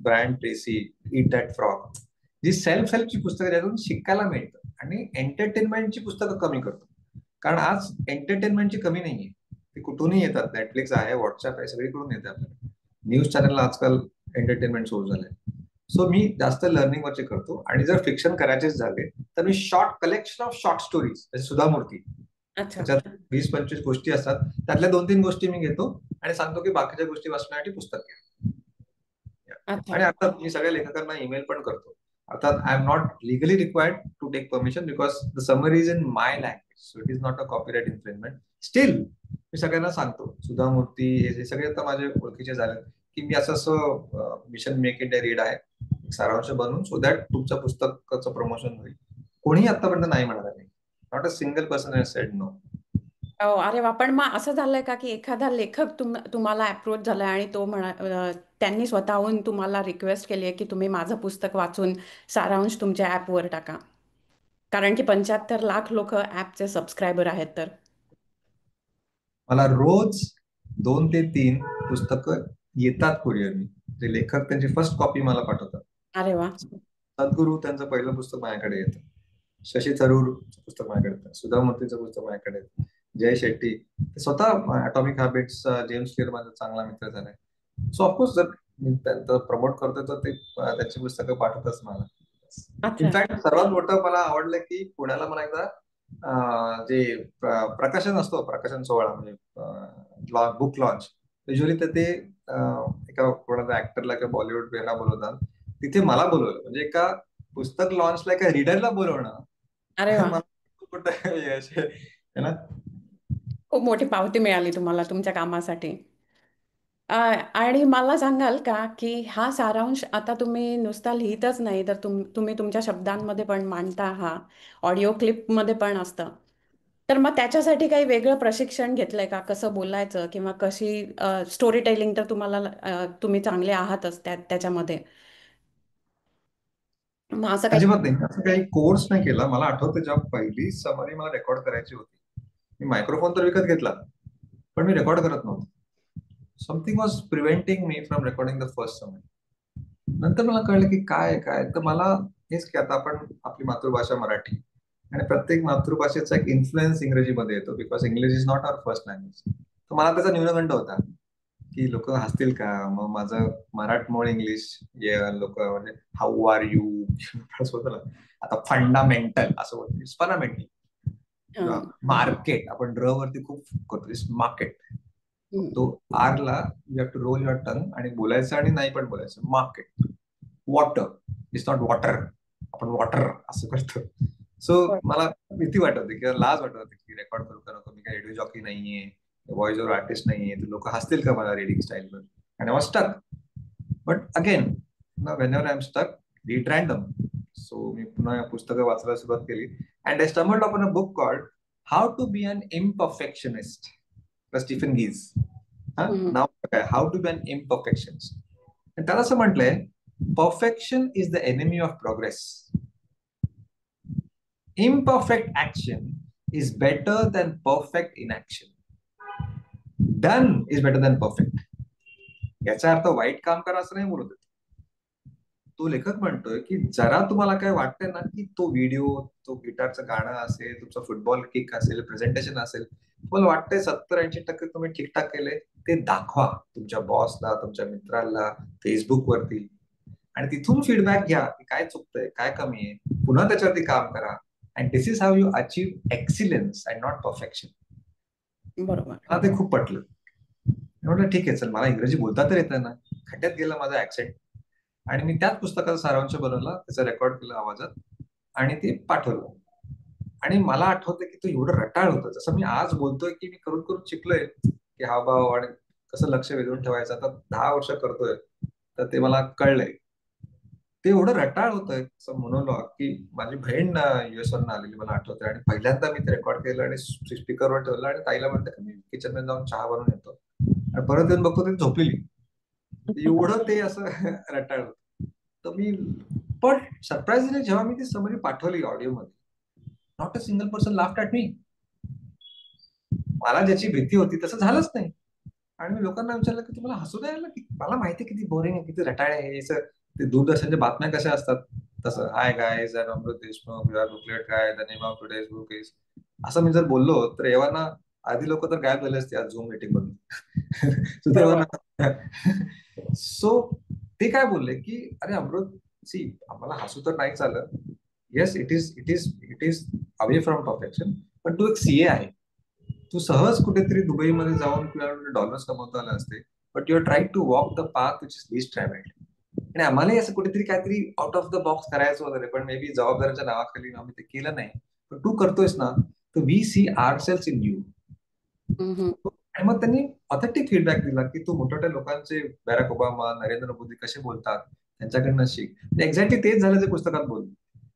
Brian Tracy, eat that frog, जी सेल्फ हेल्पची पुस्तकं ज्यातून शिकायला मिळतं. आणि एंटरटेनमेंटची पुस्तकं कमी करतो, कारण आज एंटरटेनमेंटची कमी नाहीये. ते कुठूनही येतात. नेटफ्लिक्स आहे, व्हॉट्सअप आहे, सगळीकडून येते आपल्याला. न्यूज चॅनलला आजकाल एंटरटेनमेंट सोर्स झाले. सो मी जास्त लर्निंग वरचे करतो. आणि जर फिक्शन करायचेच झाले तर मी short collection of short stories, जसे सुधा मूर्ती, त्याच्यात 20-25 गोष्टी असतात, त्यातल्या 2-3 गोष्टी मी घेतो आणि सांगतो की बाकीच्या गोष्टी वाचण्यासाठी पुस्तक घ्या. आणि आता मी सगळ्या लेखकांना ईमेल पण करतो. अर्थात I am not legally required to take permission because the summary is in my language, so it is not a copyright infringement. Still मी सगळ्यांना सांगतो, सुधा मूर्ती हे सगळे आता माझे ओळखीचे झाले, की मी असं मिशन मेक इंडिया रीड आहे, सारांश बनवून, सो दॅट तुमच्या पुस्तकाचं प्रमोशन होईल. कोणीही आतापर्यंत नाही म्हणाला नाही. Not a single person has said no. अरे वा, पण मग असं झालंय का की एखादा लेखक तुम्हाला अप्रोच झालाय आणि तो त्यांनी स्वतःहून तुम्हाला रिक्वेस्ट केली आहे की तुम्ही माझं पुस्तक वाचून सारांश तुमच्या ॲपवर टाका, कारण की 75 लाख लोक ॲपचे सबस्क्रायबर आहेत तर. मला रोज 2 ते 3 पुस्तकं येतात कुरिअरनी. ते लेखक त्यांची फर्स्ट कॉपी मला पाठवतात. अरे वा. सद्गुरू त्यांचं पहिलं पुस्तक माझ्याकडे येतं. शशी थरूरचं पुस्तक माझ्याकडे येतं. सुधा मूर्तीचं पुस्तक माझ्याकडे येतं. जय शेट्टी ते स्वतः अटॉमिक हॅबिट्स जेम्स क्लिअर माझा चांगला मित्र झालाय. सो ऑफकोर्स जर मी त्यांचं प्रमोट करतोय तर ते त्याची पुस्तकं पाठवतच मला. अच्छा. इनफॅक्ट सर्वात मोठं मला आवडलं की पुण्याला मला एकदा जे प्रकाशन असतो, प्रकाशन सोहळा म्हणजे बुक लॉन्च, युजली तर ते एका कोणाचा ऍक्टरला किंवा बॉलिवूड वेळेला बोलवतात, तिथे मला बोलवलं. म्हणजे एका पुस्तक लॉन्चला एका रीडरला बोलवणं अरे वा, मला खूप मोठं यश आहे ना. खूप मोठी पावती मिळाली तुम्हाला तुमच्या कामासाठी. आणि मला सांगाल का की हा सारांश आता तुम्ही नुसता लिहितच नाही तर तुम्ही तुमच्या शब्दांमध्ये पण मांडता, हा ऑडिओ क्लिपमध्ये पण असतं. तर मग त्याच्यासाठी काही वेगळं प्रशिक्षण घेतलंय का, कसं बोलायचं किंवा कशी स्टोरी टेलिंग तर तुम्हाला तुम्ही चांगले आहातच त्याच्यामध्ये. मग असं काही. अजिबात नाही, असं काही कोर्स नाही केला. मला आठवतं जेव्हा पहिली समरी मला रेकॉर्ड करायची होती, मी मायक्रोफोन तर विकत घेतला, पण मी रेकॉर्ड करत नव्हतो. Something was preventing me from recording the first summary. नंतर मला कळलं की काय काय तर मला हेच की आता आपण आपली मातृभाषा मराठी आणि प्रत्येक मातृभाषेचा एक इन्फ्लुएन्स इंग्रजीमध्ये येतो, because English is not our first language. तर मला त्याचा न्यूनगंड होता की लोक हसतील का, मग माझं मराठमोळ इंग्लिश लोक म्हणजे हाऊ आर यू असं होतं ना. आता फंडामेंटल असं होतं, फंडामेंटल किंवा हं, मार्केट, आपण ड्र वरती खूप करतो मार्केट. हं, तो आर ला you have to roll your tongue आणि बोलायचं आणि नाही पण बोलायचं. Market. Water is not water, आपण वॉटर असं करतो. सो बरं. मला भीती वाटत होती किंवा लाज वाटत होती की रेकॉर्ड करू का नको, मी काय रेडिओ जॉकी नाहीये, व्हॉइस ओव्हर आर्टिस्ट नाहीये, तर लोक हसतील का मला रीडिंग स्टाईलवर. आणि I was stuck. But again whenever I am stuck, read random. So मी पुन्हा पुस्तकं वाचायला सुरुवात केली and I stumbled upon a book called how to be an imperfectionist, Stephen Guise. हं, now how to be an इम्परफेक्शनिस्ट. त्याला असं म्हटलंय, perfection is the enemy of progress. Imperfect action is better than perfect inaction. Done is better than perfect. याचा अर्थ वाईट काम करा असं नाही बोलत आहे. तो लेखक म्हणतोय की जरा तुम्हाला काय वाटतंय ना की तो व्हिडिओ, तो गिटारचं गाणं असेल, तुमचा फुटबॉल किक असेल, प्रेझेंटेशन असेल, तुम्हाला वाटतंय 70-80% तुम्ही ठीकठाक केले, ते दाखवा तुमच्या बॉसला, तुमच्या मित्राला, फेसबुक वरती, आणि तिथून फीडबॅक घ्या की काय चुकतंय, काय कमी आहे, पुन्हा त्याच्यावरती काम करा. And this is how you achieve excellence and not perfection. बरोबर. मला ते खूप पटलं. म्हटलं ठीक आहे, चल मला इंग्रजी बोलता तर येतं ना. खड्ड्यात गेला माझा ऍक्सेंट आणि मी त्याच पुस्तकाचा सारांश बनवला, त्याचा रेकॉर्ड केला आवाजात आणि ते पाठवलं. आणि मला आठवतं की तो एवढं रटाळ होतं, जसं मी आज बोलतोय की मी करून करून शिकलोय की हावभाव आणि कसं लक्ष वेधून ठेवायचं. आता 10 वर्ष करतोय तर ते मला कळलंय. ते एवढं रटाळ होतं असं मोनोलॉग की माझी बहीण युएस वरून आलेली मला आठवते, आणि पहिल्यांदा मी ते रेकॉर्ड केलं आणि स्पीकरवर ठेवलं आणि ताईला म्हणते की मी किचन मध्ये जाऊन चहा बनवून येतो, आणि परत येऊन बघतो ती झोपलेली. एवढं ते असं रटाळ होतं. तर मी पण सरप्राईजली जेव्हा मी ती समरी पाठवली ऑडिओ मध्ये, not a single person laughed at me. मला ज्याची भीती होती तसं झालंच नाही. आणि मी लोकांना विचारलं की तुम्हाला हसू नाही आलं की, मला माहिती किती बोरिंग आहे, किती रटाळ आहे हे. ते दूरदर्शनच्या बातम्या कशा असतात तसं, hi guys, I am Amrut Deshmukh, you are Booklet काय, the name of today's book is, असं मी जर बोललो तर एव्हाना आधी लोक तर गायब झाले असते आज झूम मीटिंग मधून. बरोबर. सो ते काय बोलले की अरे अमृत, सी आम्हाला हसू तर नाहीच आलं. Yes, it is away from perfection, पण तू एक सीए आहे, तू सहज कुठेतरी दुबईमध्ये जाऊन किंवा डॉलर्स कमवता आले असते, but you are trying to walk the path which is least travelled. आणि आम्हालाही असं कुठेतरी काहीतरी आउट ऑफ द बॉक्स करायचं वगैरे, पण मे बी जबाबदारीच्या नावाखाली आम्ही ते केलं नाही. पण तू करतोयस ना, तर we see our cells in you. हं, हं. आणि मग त्यांनी ऑथेंटिक फीडबॅक दिला की तू मोठ्या लोकांचे, बॅराक ओबामा, नरेंद्र मोदी कसे बोलतात त्यांच्याकडनं शिक. एक्झॅक्टली तेच झालं जे पुस्तकात बोलले.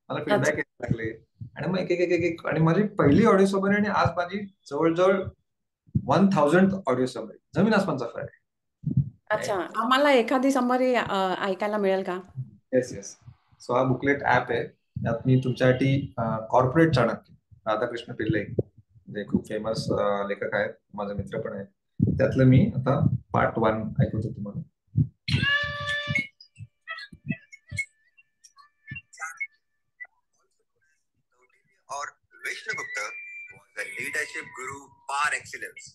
मला अच्छा. फीडबॅक यायला लागले आणि मग एक एक एक एक एक आणि माझी पहिली ऑडिओ समरी आणि आज माझी जवळजवळ 1000 ऑडिओ समरी, जमीन आसमानचा फरक आहे. अच्छा, आम्हाला एखादी समरी ऐकायला मिळेल का? Yes yes. सो हा बुकलेट ऍप आहे. त्यात मी तुमच्यासाठी कॉर्पोरेट चाणक्य, राधाकृष्ण पिल्ले जे खूप फेमस लेखक आहेत, माझे मित्र पण आहेत, त्यातलं मी आता पार्ट 1 ऐकवतो तुम्हाला. Or Vishnugupta was a leadership guru par excellence.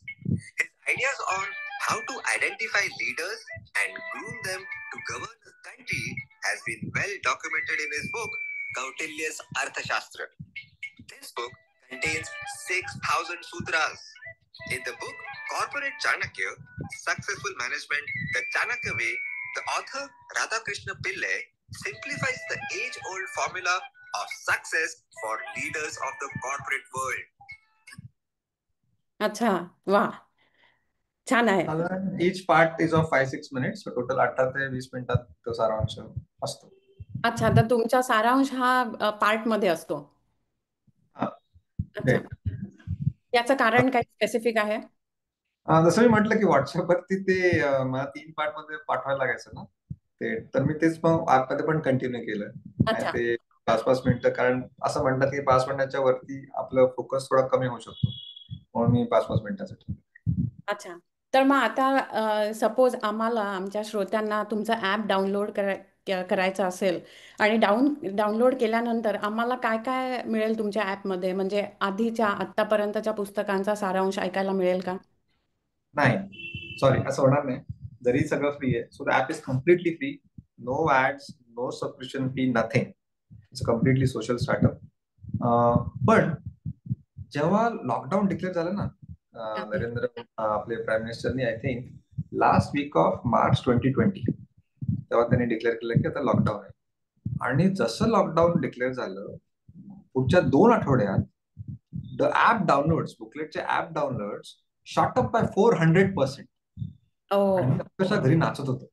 His ideas on how to identify leaders and groom them to govern a country has been well documented in his book Kautilya's Arthashastra. This book contains 6,000 sutras. In the book Corporate Chanakya, Successful Management, the Chanakya Way, the author Radhakrishna Pillai simplifies the age-old formula of success for leaders of the corporate world. अच्छा, वा, छान आहे. Each part is of 5-6 minutes, so total 18 ते 20 मिनिटात तो सारांश असतो. अच्छा, तर तुमचा सारांश हा पार्ट मध्ये असतो. हा. अच्छा, याचं कारण काही स्पेसिफिक आहे? जसं मी म्हटलं की व्हॉट्सअपवरती ते मला 3 पार्ट मध्ये पाठवायला लागायचं ना, ते तर मी तेच मग ऍपमध्ये पण कंटिन्यू केलं. आणि अच्छा. ते 5-5 मिनिटं, कारण असं म्हणतात की 5 मिनिटाच्या वरती आपलं फोकस थोडा कमी होऊ शकतो, म्हणून मी 5-5 मिनिटासाठी. अच्छा, तर मग आता सपोज आम्हाला, आमच्या श्रोत्यांना तुमचं ॲप डाउनलोड करायचं असेल आणि डाउनलोड केल्यानंतर आम्हाला काय काय मिळेल तुमच्या ॲपमध्ये? म्हणजे आधीच्या आत्तापर्यंतच्या पुस्तकांचा सारांश ऐकायला मिळेल का? नाही, सॉरी, असं होणार नाही. जरी सगळं फ्री आहे, so the app is completely free. No ads, no subscription fee, nothing. It's completely social startup. पण जेव्हा लॉकडाऊन डिक्लेअर झालं ना, नरेंद्र आपले प्राईम मिनिस्टरनी, I think last week of March 2020, तेव्हा त्यांनी डिक्लेअर केलं की आता लॉकडाऊन आहे. आणि जसं लॉकडाऊन डिक्लेअर झालं, पुढच्या 2 आठवड्यात द ऍप डाउनलोड्स, बुकलेटचे app downloads shot up by 400%. आणि कशा घरी नाचत होतो.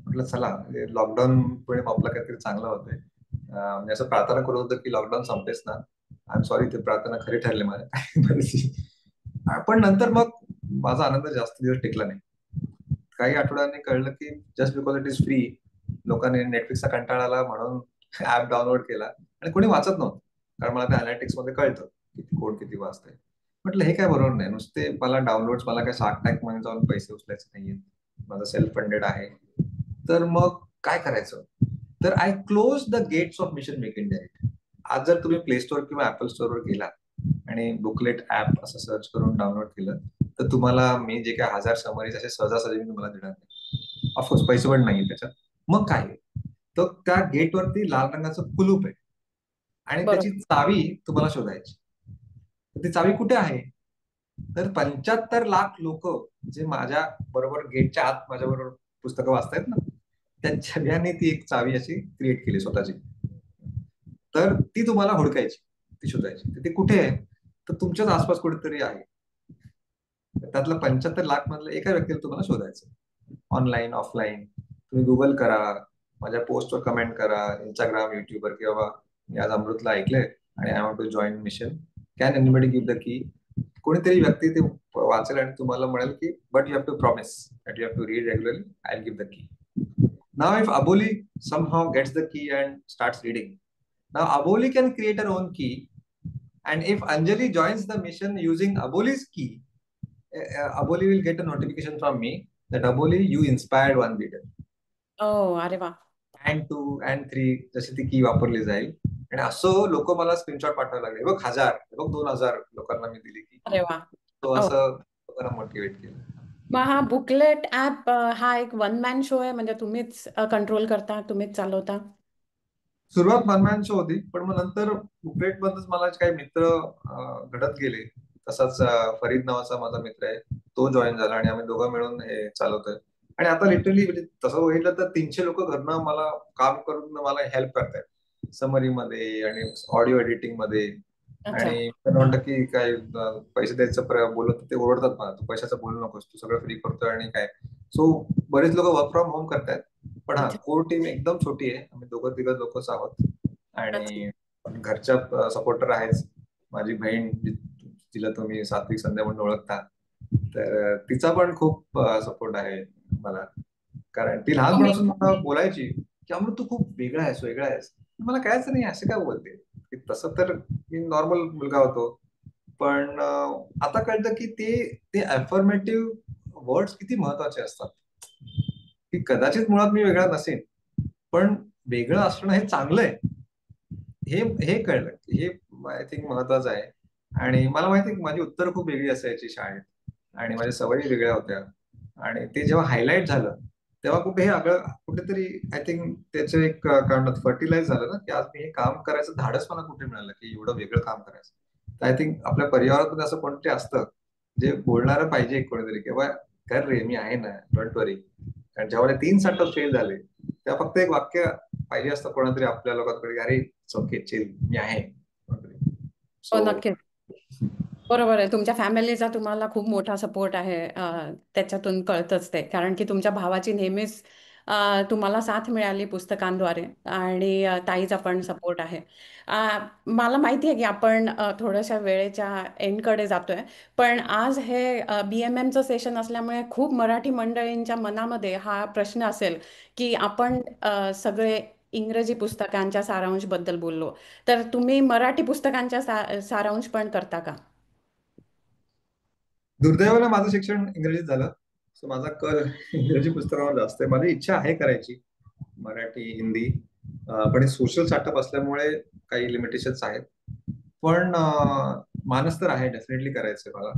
म्हटलं चला, लॉकडाऊन पुढे आपलं काहीतरी चांगलं होतंय. म्हणजे असं प्रार्थना करत होतं की लॉकडाऊन संपेस ना. आय एम सॉरी, ते प्रार्थना खरी ठरली माझ्या. पण नंतर मग माझा आनंद जास्त दिवस टिकला नाही. काही आठवड्यांनी कळलं की just because it is free, लोकांनी नेटफ्लिक्सचा कंटाळा आला म्हणून ऍप डाउनलोड केला आणि कोणी वाचत नव्हतं, कारण मला त्या अनालिटिक्स मध्ये कळतं किती कोण किती वाचतंय. म्हटलं हे काय बरोबर नाही. नुसते मला डाउनलोड, मला काय शार्क टँक मध्ये जाऊन पैसे उचलायचे नाहीये, माझं सेल्फ फंडेड आहे. तर मग काय करायचं? तर I close the gates of mission make India. आज जर तुम्ही प्ले स्टोअर किंवा ऍपल स्टोअरवर गेला आणि बुकलेट ऍप असं सर्च करून डाउनलोड केलं, तर तुम्हाला मी जे काय 1000 समरीज असे सहजासहजी मी तुम्हाला देणार नाही. ऑफकोर्स पैसे पण नाही त्याच्यात. मग काय, तर त्या गेटवरती लाल रंगाचं कुलूप आहे आणि त्याची चावी तुम्हाला शोधायची. ती चावी कुठे आहे? तर 75 लाख लोक जे माझ्या बरोबर गेटच्या आत माझ्या बरोबर पुस्तकं वाचतायत ना, त्यांच्या सगळ्यांनी ती एक चावी अशी क्रिएट केली स्वतःची. तर ती तुम्हाला हुडकायची, ती शोधायची. ती कुठे आहे? तर तुमच्याच आसपास कुठेतरी आहे. त्यातलं 75 लाख मधलं एका व्यक्तीला तुम्हाला शोधायचं, ऑनलाईन ऑफलाईन. तुम्ही गुगल करा, माझ्या पोस्टवर कमेंट करा, इंस्टाग्राम, युट्यूबवर, की बाबा मी आज अमृतला ऐकलंय आणि I want to join mission, can anybody give the key. कोणीतरी व्यक्ती ते वाचेल आणि तुम्हाला म्हणेल की but you have to promise that you have to read regularly, I will give the key. नाव if Aboli somehow gets the key and starts reading, now Aboli can create her own key, and if Anjali joins the mission using Aboli's key, Aboli will get a notification from me that Aboli, you inspired one leader. अरे वा. And 2 and 3 जशी ती की वापरली जाईल. आणि असं लोक मला स्क्रीनशॉट पाठवायला लागले. बघ 1000, बघ 2000 लोकांना मी दिली की. अरे वा. तो असं लोकांना मोटिवेट केलं. मग हा बुकलेट ऍप हा एक वन मॅन शो आहे, म्हणजे तुम्हीच कंट्रोल करता, तुम्हीच चालवता? सुरुवात वन मॅन शो होती, पण मग नंतर बुकलेट मध्येच मला काही मित्र घडत गेले. तसाच फरीद नावाचा माझा मित्र आहे, तो जॉईन झाला आणि आम्ही दोघं मिळून हे चालवतोय. आणि आता लिटरली म्हणजे तसं बघितलं तर 300 लोक घरनं मला काम करून मला हेल्प करतायत समरी मध्ये आणि ऑडिओ एडिटिंग मध्ये. आणि म्हणतं की काय पैसे द्यायचं बोलत ते ओरडतात मला, तू पैशाचं बोलू नकोस, तू सगळं फ्री करतोय आणि काय. सो बरेच लोक वर्क फ्रॉम होम करतायत. पण हा, कोर टीम एकदम छोटी आहे, आम्ही 2-3 लोकच आहोत. आणि पण घरच्या सपोर्टर आहेच. माझी बहीण तिला तुम्ही सात्विक संध्या म्हणून ओळखता, तर तिचा पण खूप सपोर्ट आहे मला. कारण ती तुम्ही लहानपणापासून मला बोलायची की अमृत तू खूप वेगळा आहेस, वेगळा आहेस. मला कळायचं नाही असं काय बोलते. की तसं तर मी नॉर्मल मुलगा होतो, पण आता कळतं की ते ते अफर्मेटिव्ह वर्ड्स किती महत्वाचे असतात. की कदाचित मुळात मी वेगळा नसेन, पण वेगळं असणं हे चांगलं आहे, हे हे कळलं. हे आय थिंक महत्वाचं आहे. आणि मला माहिती आहे की माझी उत्तरं खूप वेगळी असायची शाळेत आणि माझ्या सवयी वेगळ्या होत्या. आणि ते जेव्हा हायलाईट झालं तेव्हा कुठे हे कुठेतरी आय थिंक त्याचं एक काय म्हणतात फर्टिलाइज झालं ना, की आज मी हे काम करायचं धाडस मला कुठे मिळालं की एवढं वेगळं काम करायचं. तर आय थिंक आपल्या परिवारात असं कोणतरी असतं जे बोलणारं पाहिजे कोणीतरी, किंवा कर रे मी आहे ना, डोंट वरी. कारण जेव्हा 3 सेटअप फेल झाले तेव्हा फक्त एक वाक्य पाहिजे असतं कोणातरी आपल्या लोकांकडे, अरे ओके चिल मी आहे. हो, सो नक्कीच. बरोबर आहे. तुमच्या फॅमिलीचा तुम्हाला खूप मोठा सपोर्ट आहे. त्याच्यातून कळतंच ते. कारण की तुमच्या भावाची नेहमीच तुम्हाला साथ मिळाली पुस्तकांद्वारे आणि ताईचा पण सपोर्ट आहे. मला माहिती आहे की आपण थोड्याशा वेळेच्या एंडकडे जातोय. पण आज हे BMMचं सेशन असल्यामुळे खूप मराठी मंडळींच्या मनामध्ये हा प्रश्न असेल की आपण सगळे इंग्रजी पुस्तकांच्या सारांशबद्दल बोललो. तर तुम्ही मराठी पुस्तकांच्या सारांश पण करता का? दुर्दैवानं माझं शिक्षण इंग्रजीत झालं, सो माझा कल इंग्रजी पुस्तकावर जास्त आहे. माझी इच्छा आहे करायची मराठी, हिंदी, पण हे सोशल सेटअप असल्यामुळे काही लिमिटेशन्स आहेत. पण मानस तर आहे, डेफिनेटली करायचंय मला.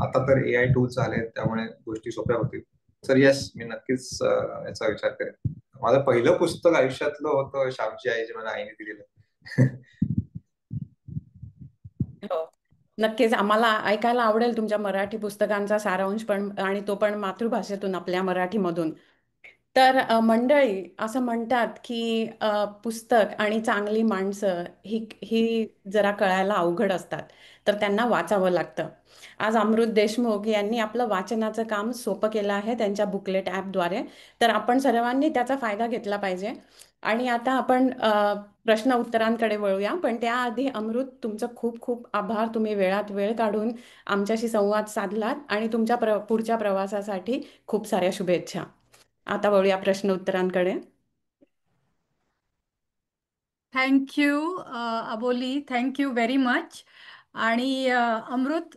आता तर AI टूल्स आले त्यामुळे गोष्टी सोप्या होतील. तर येस, मी नक्कीच याचा विचार करेन. माझं पहिलं पुस्तक आयुष्यातलं होतं श्यामची आई, जे मला आईने दिलेलं. हो. नक्कीच आम्हाला ऐकायला आवडेल तुमच्या मराठी पुस्तकांचा सारांश पण, आणि तो पण मातृभाषेतून आपल्या मराठीमधून. तर मंडळी असं म्हणतात की पुस्तक आणि चांगली माणसं ही ही जरा कळायला अवघड असतात, तर त्यांना वाचावं लागतं. आज अमृत देशमुख यांनी आपलं वाचनाचं काम सोपं केलं आहे त्यांच्या बुकलेट ॲपद्वारे. तर आपण सर्वांनी त्याचा फायदा घेतला पाहिजे. आणि आता आपण प्रश्न उत्तरांकडे वळूया. पण त्याआधी अमृत, तुमचं खूप खूप आभार. तुम्ही वेळात वेळ काढून आमच्याशी संवाद साधलात आणि तुमच्या पुढच्या प्रवासासाठी खूप साऱ्या शुभेच्छा. आता वळूया प्रश्न उत्तरांकडे. थँक्यू अबोली, थँक्यू व्हेरी मच. आणि अमृत,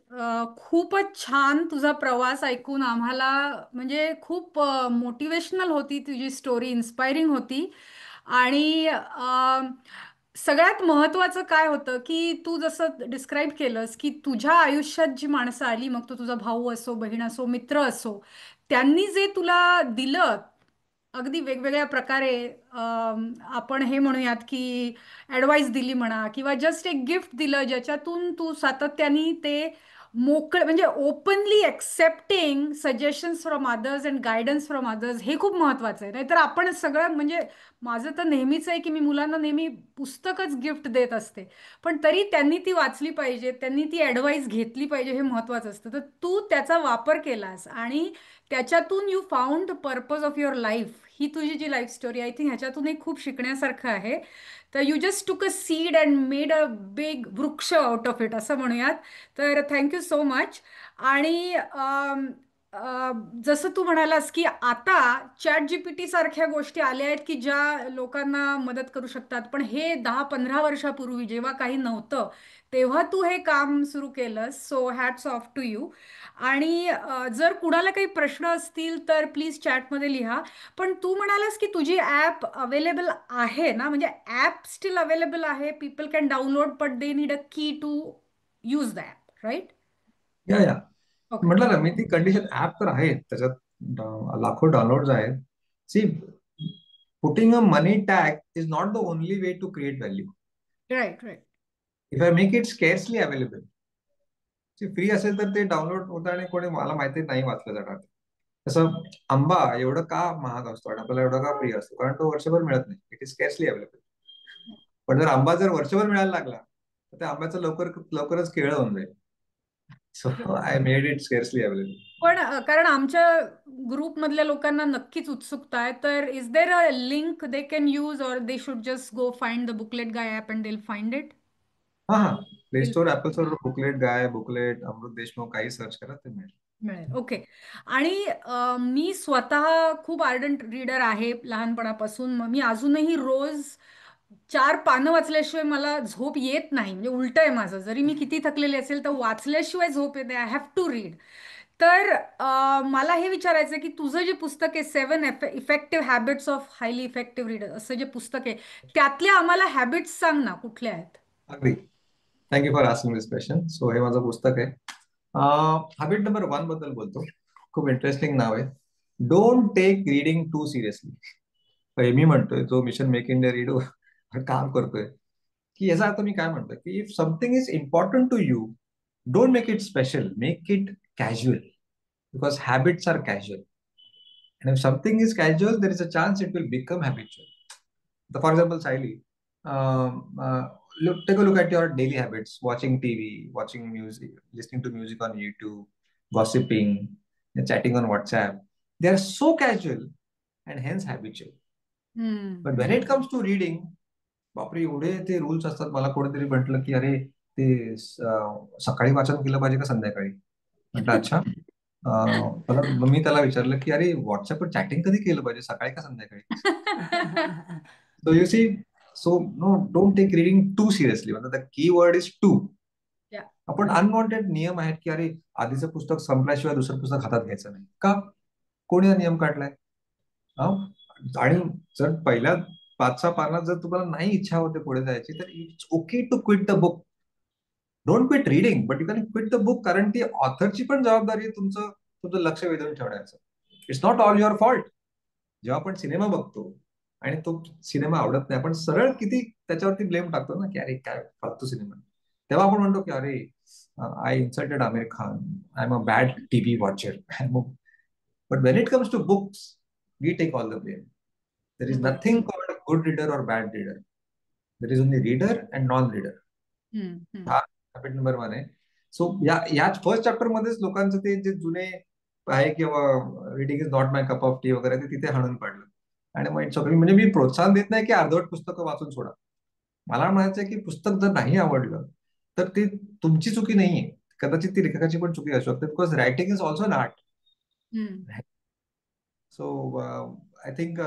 खूपच छान तुझा प्रवास ऐकून आम्हाला म्हणजे खूप मोटिवेशनल होती तुझी स्टोरी, इन्स्पायरिंग होती. आणि सगळ्यात महत्त्वाचं काय होतं की तू जसं डिस्क्राईब केलंस की तुझ्या आयुष्यात जी माणसं आली, मग तो तुझा भाऊ असो, बहीण असो, मित्र असो, त्यांनी जे तुला दिलं अगदी वेगवेगळ्या प्रकारे, आपण हे म्हणूयात की ॲडवाईस दिली म्हणा, किंवा जस्ट एक गिफ्ट दिलं ज्याच्यातून तू सातत्याने ते म्हणजे openly accepting suggestions from others and guidance from others, हे खूप महत्त्वाचं आहे. नाहीतर आपण सगळं म्हणजे माझं तर नेहमीच आहे की मी मुलांना नेहमी पुस्तकच गिफ्ट देत असते, पण तरी त्यांनी ती वाचली पाहिजे, त्यांनी ती ॲडवाईस घेतली पाहिजे, हे महत्त्वाचं असतं. तर तू त्याचा वापर केलास आणि त्याच्यातून you found the purpose of your life. ही तुझी जी लाईफ स्टोरी, आय थिंक ह्याच्यातून खूप शिकण्यासारखं आहे. तर you just took a seed and made a big vriksha out of it, असं म्हणूयात. तर थँक्यू सो मच. आणि जसं तू म्हणालास की आता ChatGPT सारख्या गोष्टी आल्या आहेत की ज्या लोकांना मदत करू शकतात, पण हे 10-15 वर्षापूर्वी जेव्हा काही नव्हतं तेव्हा तू हे काम सुरू केलंस. So hats off to you. आणि जर कुणाला काही प्रश्न असतील तर प्लीज चॅटमध्ये लिहा. पण तू म्हणालास की तुझी ॲप अवेलेबल आहे ना, म्हणजे ॲप स्टील अवेलेबल आहे, people can download, but they need a key to use the app, right? Yeah okay. म्हटलं ना मी, ती कंडिशन ऍप तर आहे त्याच्यात, लाखो डाउनलोड्स आहेत. See, putting a money tag is not the only way to create value. Right, right. If I make it scarcely available, free असेल तर ते डाउनलोड होतं आणि कोणी मला माहिती नाही वाचलं जाणार. तसं आंबा एवढं का महाग असतो आणि आपल्याला एवढं का फ्री असतो, कारण तो वर्षभर मिळत नाही. It is scarcely available. पण जर आंबा जर वर्षभर मिळायला लागला तर त्या आंब्याचं लवकरच केळं होऊन जाईल. So I made it scarcely available. पण कारण आमच्या ग्रुपमधल्या लोकांना नक्कीच उत्सुकता आहे, तर is there a link they can use or they should just go find the Booklet Guy app and they find it? हा, play store, Apple store, Booklet Guy, Booklet Amrut Deshmukh काही सर्च करा ते मिळेल. मिळेल. ओके. आणि मी स्वतः खूप आर्डंट रीडर आहे लहानपणापासून. मग मी अजूनही रोज 4 पानं वाचल्याशिवाय मला झोप येत नाही. म्हणजे उलट आहे माझं. जरी मी किती थकलेली असेल तर वाचल्याशिवाय झोप येते. I have to read. तर मला हे विचारायचं आहे की तुझं जे पुस्तक आहे 7 effective habits of highly effective reader असं जे पुस्तक आहे त्यातल्या आम्हाला हॅबिट्स सांग ना, कुठल्या आहेत? अगदी. Thank you for asking this question. So हे माझं पुस्तक आहे. हॅबिट नंबर 1 बद्दल बोलतो. खूप इंटरेस्टिंग नाव आहे. Don't take reading too seriously. हे मी म्हणतोय, जो मिशन मेक इंडिया रीड काम करतोय, की याचा अर्थ मी काय म्हणतोय, की if something is important to you, don't make it special, make it casual, because habits are casual. And if something is casual, there is a chance it will become habitual. For example, Saili, take a look at your daily habits: watching TV, watching music, listening to music on YouTube, gossiping, chatting on WhatsApp. They are so casual and hence habitual. But when it comes to reading, बापरे, एवढे ते rules असतात. मला कोणीतरी म्हटलं की अरे ते सकाळी वाचन केलं पाहिजे का संध्याकाळी? म्हटलं अच्छा. मी त्याला विचारलं की अरे व्हॉट्सअपवर चॅटिंग कधी केलं पाहिजे, सकाळी का संध्याकाळी? So you see, so no, don't take reading too seriously. म्हणजे the key word is too. आपण अनवॉन्टेड नियम आहेत की अरे आधीचं पुस्तक संपल्याशिवाय दुसरं पुस्तक हातात घ्यायचं नाही का? कोणी हा नियम काढलाय? आणि जर पहिल्या 5-6 पानात जर तुम्हाला नाही इच्छा होते पुढे जायची, तर it's okay to quit the book. Don't quit reading, but you can quit the book. कारण ती ऑथरची पण जबाबदारी आहे तुमचं तुमचं लक्ष वेधून ठेवण्याचं. It's not all your fault. जेव्हा आपण सिनेमा बघतो आणि तो सिनेमा आवडत नाही, आपण सरळ किती त्याच्यावरती ब्लेम टाकतो ना, की अरे काय फालतू सिनेमा. तेव्हा आपण म्हणतो की अरे I insulted Aamir Khan, I am a bad TV watcher. But when it comes to books, we take all the blame. There is nothing called a good reader or bad reader. There is only reader and non reader. हा habit number 1 आहे. So याच first chapter मध्येच लोकांचं ते जे जुने आहे किंवा reading is not my cup of T वगैरे ते तिथे हाणून पाडलं. आणि मग इट्स ओके. म्हणजे मी प्रोत्साहन देत नाही की अर्धवट पुस्तकं वाचून सोडा. मला म्हणायचं की पुस्तक जर नाही आवडलं तर ते तुमची चुकी नाहीये. कदाचित ती लेखकाची पण चुकी असू शकते, because writing is also an art. So I think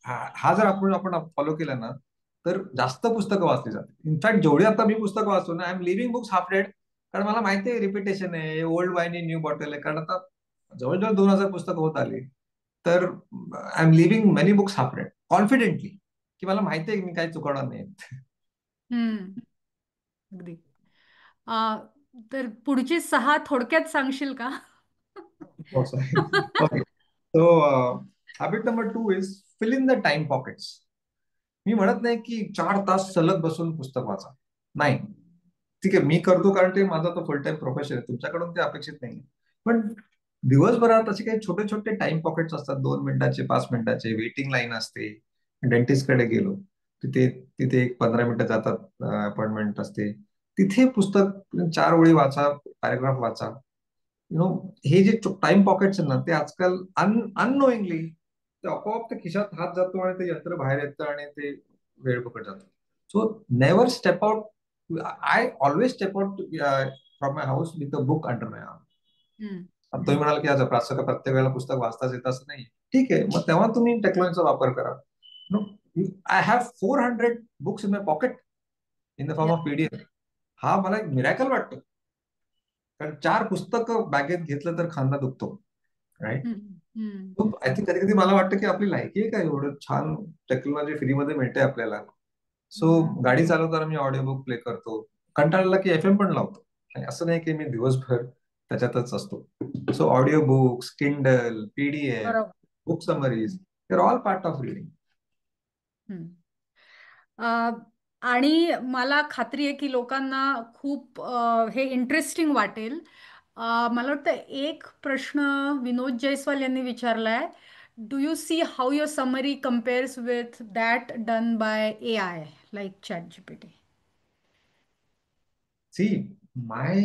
हा जर आपण फॉलो केला ना, तर जास्त पुस्तकं वाचली जाते. इनफॅक्ट जेवढी आता मी पुस्तकं वाचतो ना, I am leaving books half read. कारण मला माहिती आहे रिपिटेशन आहे, old wine in new bottle आहे. कारण आता जवळजवळ 2000 पुस्तकं होत आली. तर I am leaving many books half read confidently, की मला माहिती आहे की मी काही चुकवणार नाही. अगदी. तर पुढची 6 थोडक्यात सांगशील का? Okay. So habit number 2 is fill in the time pockets. मी म्हणत नाही की 4 तास सलग बसून पुस्तक वाचा. नाही, ठीक आहे, मी करतो कारण ते माझा तो फुल टाइम प्रोफेशन आहे. तुमच्याकडून ते अपेक्षित नाही. पण दिवसभरात असे काही छोटे छोटे टाइम पॉकेट्स असतात, 2 मिनिटाचे, 5 मिनिटाचे. वेटिंग लाईन असते, डेंटिस्ट कडे गेलो तिथे तिथे एक 15 मिनिटं जातात, अपॉइंटमेंट असते. तिथे पुस्तक 4 ओळी वाचा, पॅराग्राफ वाचा. हे जे टाइम पॉकेट्स आहेत ना, ते आजकाल अननोईंगली ते आपोआप त्या खिशात हात जातो आणि ते यंत्र बाहेर येतं आणि ते वेळ पकड जातो. So never step out. I always step out from my house with a book under my arm. तुम्ही म्हणाल की आज प्रत्येक वेळेला पुस्तक वाचताच येत असं नाही. ठीक आहे, मग तेव्हा तुम्ही टेक्नॉलॉजीचा वापर करा. I have 400 books in my pocket in the form of PDF. हा मला एक मिरॅकल वाटतो. कारण 4 पुस्तकं बॅगेत घेतलं तर खांदा दुखतो, राईट? आय थिंक कधी कधी मला वाटतं की आपली लायकी आहे का एवढं छान टेक्नॉलॉजी फ्रीमध्ये मिळते आपल्याला. सो गाडी चालवताना मी ऑडिओ बुक प्ले करतो. कंटाळला की FM पण लावतो. आणि असं नाही की मी दिवसभर त्याच्यातच असतो. So audio books, Kindle, PDF, book summaries, they are all part of reading. आणि मला खात्री आहे की लोकांना खूप हे इंटरेस्टिंग वाटेल. मला वाटतं एक प्रश्न विनोद जयस्वाल यांनी विचारलाय. Do you see how your summary compares with that done by AI like ChatGPT? See, my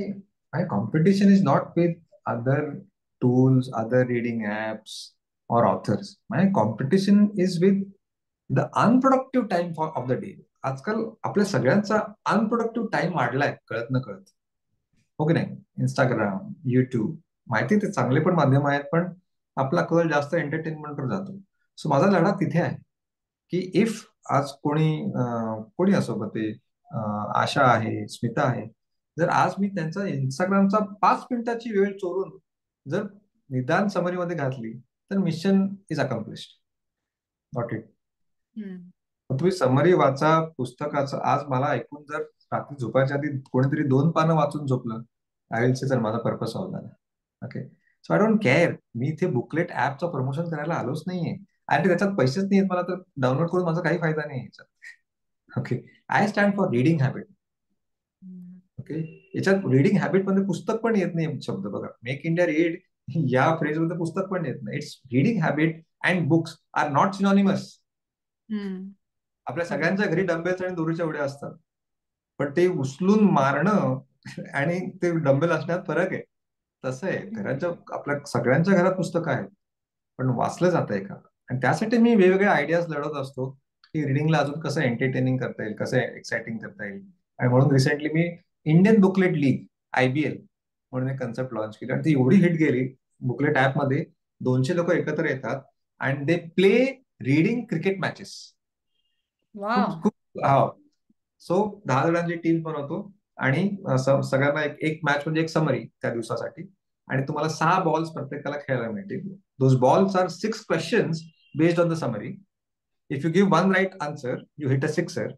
My competition is not with other tools, other reading apps, or authors. My competition is with the unproductive time of the day. आजकाल आपल्या सगळ्यांचा अनप्रोडक्टिव्ह time वाढलाय कळत न कळत. हो की नाही? इंस्टाग्राम, युट्यूब, माहिती ते चांगले पण माध्यम आहेत, पण आपला कल जास्त एंटरटेनमेंटवर जातो. सो माझा लढा तिथे आहे की इफ आज कोणी असो, मग ते आशा आहे, स्मिता आहे, जर आज मी त्यांचा इंस्टाग्रामचा 5 मिनिटाची वेळ चोरून जर निदान समरीमध्ये घातली, तर mission is accomplished. Not it. तुम्ही समरी वाचा पुस्तकाचं. आज मला ऐकून जर रात्री झोपायच्या आधी कोणीतरी 2 पानं वाचून झोपलं, आय विल से तर माझा पर्पज सॉल्व झाला. Okay, so I don't care. मी इथे बुकलेट ऍपचं प्रमोशन करायला आलोच नाहीये. आणि त्याच्यात पैसेच नाहीयेत मला, तर डाउनलोड करून माझा काही फायदा नाही याच्यात. Okay, I stand for reading habit. Okay, याच्यात रिडिंग हॅबिट मध्ये पुस्तक पण येत नाही शब्द. बघा, मेक इंडिया रीड या फ्रेज मध्ये पुस्तक पण येत नाही. It's reading habit and books are not synonymous. आपल्या सगळ्यांच्या घरी डंबेल्स आणि दोरीच्या उड्या असतात, पण ते उचलून मारणं आणि ते डंबेल असण्यात फरक आहे. तसं आहे, आपल्या सगळ्यांच्या घरात पुस्तकं आहेत, पण वाचलं जातंय का? आणि त्यासाठी मी वेगवेगळे आयडियाज लढवत असतो की रिडिंगला अजून कसं एंटरटेनिंग करता येईल, कसं एक्साइटिंग करता येईल. आणि म्हणून रिसेंटली मी इंडियन बुकलेट लीग, IBL म्हणून एक कन्सेप्ट लॉन्च केली, आणि ती एवढी हिट गेली. बुकलेट ऍप मध्ये 200 लोक एकत्र येतात आणि they play reading cricket matches. खूप खूप हा. सो 10 जणांची टीम बनवतो आणि सगळ्यांना एक मॅच म्हणजे एक समरी त्या दिवसासाठी, आणि तुम्हाला 6 बॉल्स प्रत्येकाला खेळायला मिळतील. Those balls are 6 questions based on the summary. If you give 1 right answer you hit a sixer.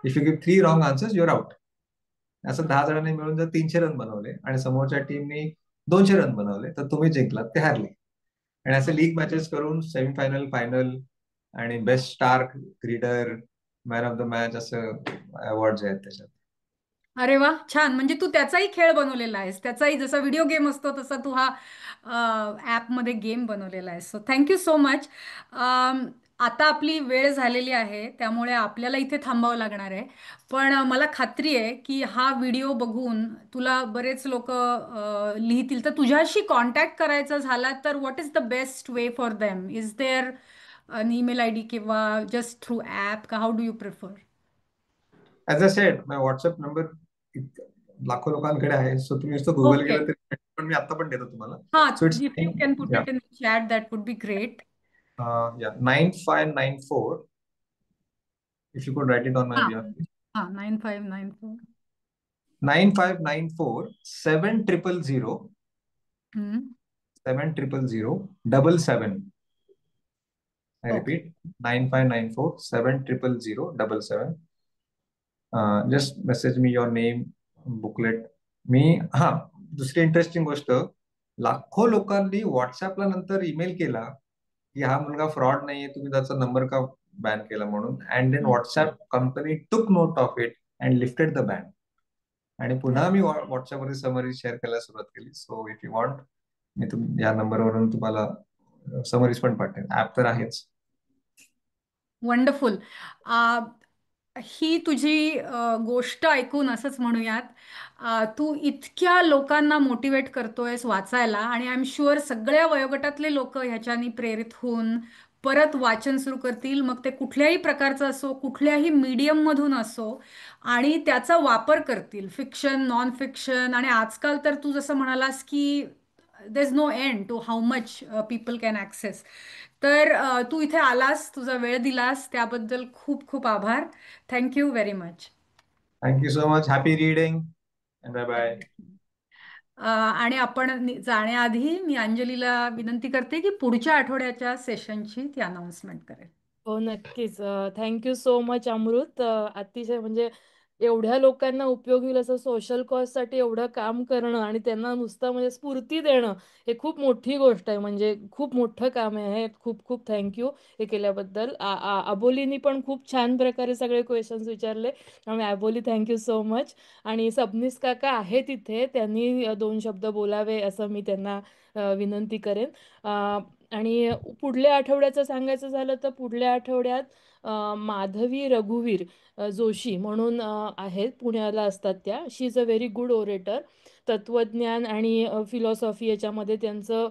If you give 3 wrong answers you're out. असं 10 जणांनी मिळून जर 300 रन बनवले आणि समोरच्या टीमनी 200 रन बनवले, तर तुम्ही जिंकलात, ते हारले. आणि असे लीग मॅचेस करून सेमीफायनल, फायनल आणि best star reader, man of the match असं अवॉर्ड आहेत त्याच्यात. अरे वा, छान. म्हणजे तू त्याचाही खेळ बनवलेला आहेस. त्याचाही जसा व्हिडिओ गेम असतो तसा तू हा ॲपमध्ये गेम बनवलेला आहे. So thank you so much. आता आपली वेळ झालेली आहे, त्यामुळे आपल्याला इथे थांबावं लागणार आहे. पण मला खात्री आहे की हा व्हिडिओ बघून तुला बरेच लोक लिहितील. तर तुझ्याशी कॉन्टॅक्ट करायचा झाला तर what is the best way for them? Is there an email ID किंवा जस्ट थ्रू ॲप, का how do you prefer? As a said, my WhatsApp number लाखो लोकांकडे आहे. सो तुम्ही नुसतं गुगल ओके. केलं तरी, पण मी आता पण देतो तुम्हाला. हाँ, so it's if you can put it in the chat, that would be great. 9594. If you could write it on my हाँ, behalf. हाँ, 9594. 9594 7000 हम्म. 7000 I Okay. repeat, 9594 7000 just message me your name, booklet. हा, दुसरी interesting गोष्ट, लाखो लोकांनी व्हॉट्सअपला नंतर ईमेल केला की हा मुलगा फ्रॉड नाहीये, तुम्ही त्याचा नंबर का बॅन केला म्हणून. And then WhatsApp company took note of it and lifted the ban. आणि पुन्हा मी व्हॉट्सअपवरती समरी शेअर करायला सुरुवात केली. सो इफ यू वॉन्ट, मी या नंबरवरून तुम्हाला समरीज पण पाठवेन. ऍप तर आहेच. वंडरफुल. ही तुझी गोष्ट ऐकून असंच म्हणूयात, तू इतक्या लोकांना मोटिवेट करतोयस वाचायला, आणि आय एम शुअर सगळ्या वयोगटातले लोक ह्याच्यानी प्रेरित होऊन परत वाचन सुरू करतील. मग ते कुठल्याही प्रकारचं असो, कुठल्याही मीडियममधून असो, आणि त्याचा वापर करतील. फिक्शन, नॉन फिक्शन, आणि आजकाल तर तू जसं म्हणालास की there is no end to how much people can access. तर तू इथे आलास, तुझा वेळ दिलास, त्याबद्दल खूप खूप आभार. Thank you very much. Thank you so much. Happy reading and bye bye. आणि आपण जाण्याआधी मी अंजलीला विनंती करते की पुढच्या आठवड्याच्या सेशनची ती अनाउन्समेंट करेल. हो, नक्कीच. थँक्यू सो मच अमृत. अतिशय म्हणजे एवढ्या लोकांना उपयोग होईल असं सोशल कॉजसाठी एवढं काम करणं आणि त्यांना नुसतं म्हणजे स्फूर्ती देणं, हे खूप मोठी गोष्ट आहे. म्हणजे खूप मोठं काम आहे. खूप खूप थँक्यू हे केल्याबद्दल. अबोलीनी पण खूप छान प्रकारे सगळे क्वेश्चन्स विचारले, त्यामुळे अबोली थँक्यू सो मच. आणि सबनीस काका आहे तिथे, त्यांनी 2 शब्द बोलावे असं मी त्यांना विनंती करेन. आणि पुढल्या आठवड्याचं सांगायचं झालं तर पुढल्या आठवड्यात माधवी रघुवीर जोशी म्हणून आहेत, पुण्याला असतात त्या. She is a very good orator. तत्वज्ञान आणि फिलॉसॉफी याच्यामध्ये त्यांचं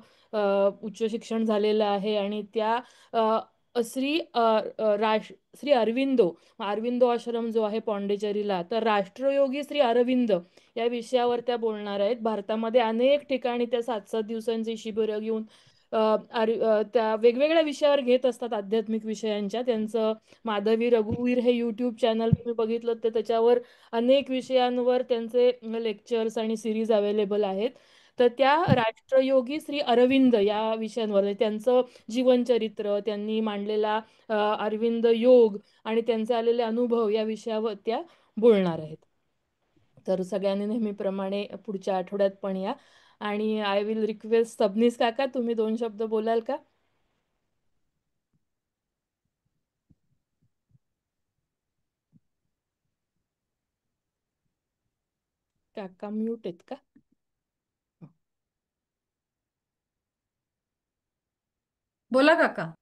उच्च शिक्षण झालेलं आहे आणि त्या अ, श्री अ, अ, राश श्री अरविंदो अरविंदो आश्रम जो आहे पॉंडिचेरीला, तर राष्ट्रयोगी श्री अरविंद या विषयावर त्या बोलणार आहेत. भारतामध्ये अनेक ठिकाणी त्या 7-7 दिवसांची शिबिरं घेऊन त्या वेगवेगळ्या विषयावर घेत असतात, आध्यात्मिक विषयांच्या. त्यांचं माधवी रघुवीर हे यूट्यूब चॅनल तुम्ही बघितलं तर त्याच्यावर अनेक विषयांवर त्यांचे लेक्चर्स आणि सिरीज अवेलेबल आहेत. तर त्या राष्ट्रयोगी श्री अरविंद या विषयांवर म्हणजे त्यांचं जीवनचरित्र, त्यांनी मांडलेला अरविंद योग आणि त्यांचे आलेले अनुभव या विषयावर त्या बोलणार आहेत. तर सगळ्यांनी नेहमीप्रमाणे पुढच्या आठवड्यात पण या. आणि आय विल रिक्वेस्ट सबनीस काका, तुम्ही 2 शब्द बोलाल का? काका म्यूट आहेत का? बोला काका.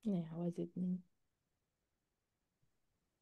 नाही, आवाज येत नाही.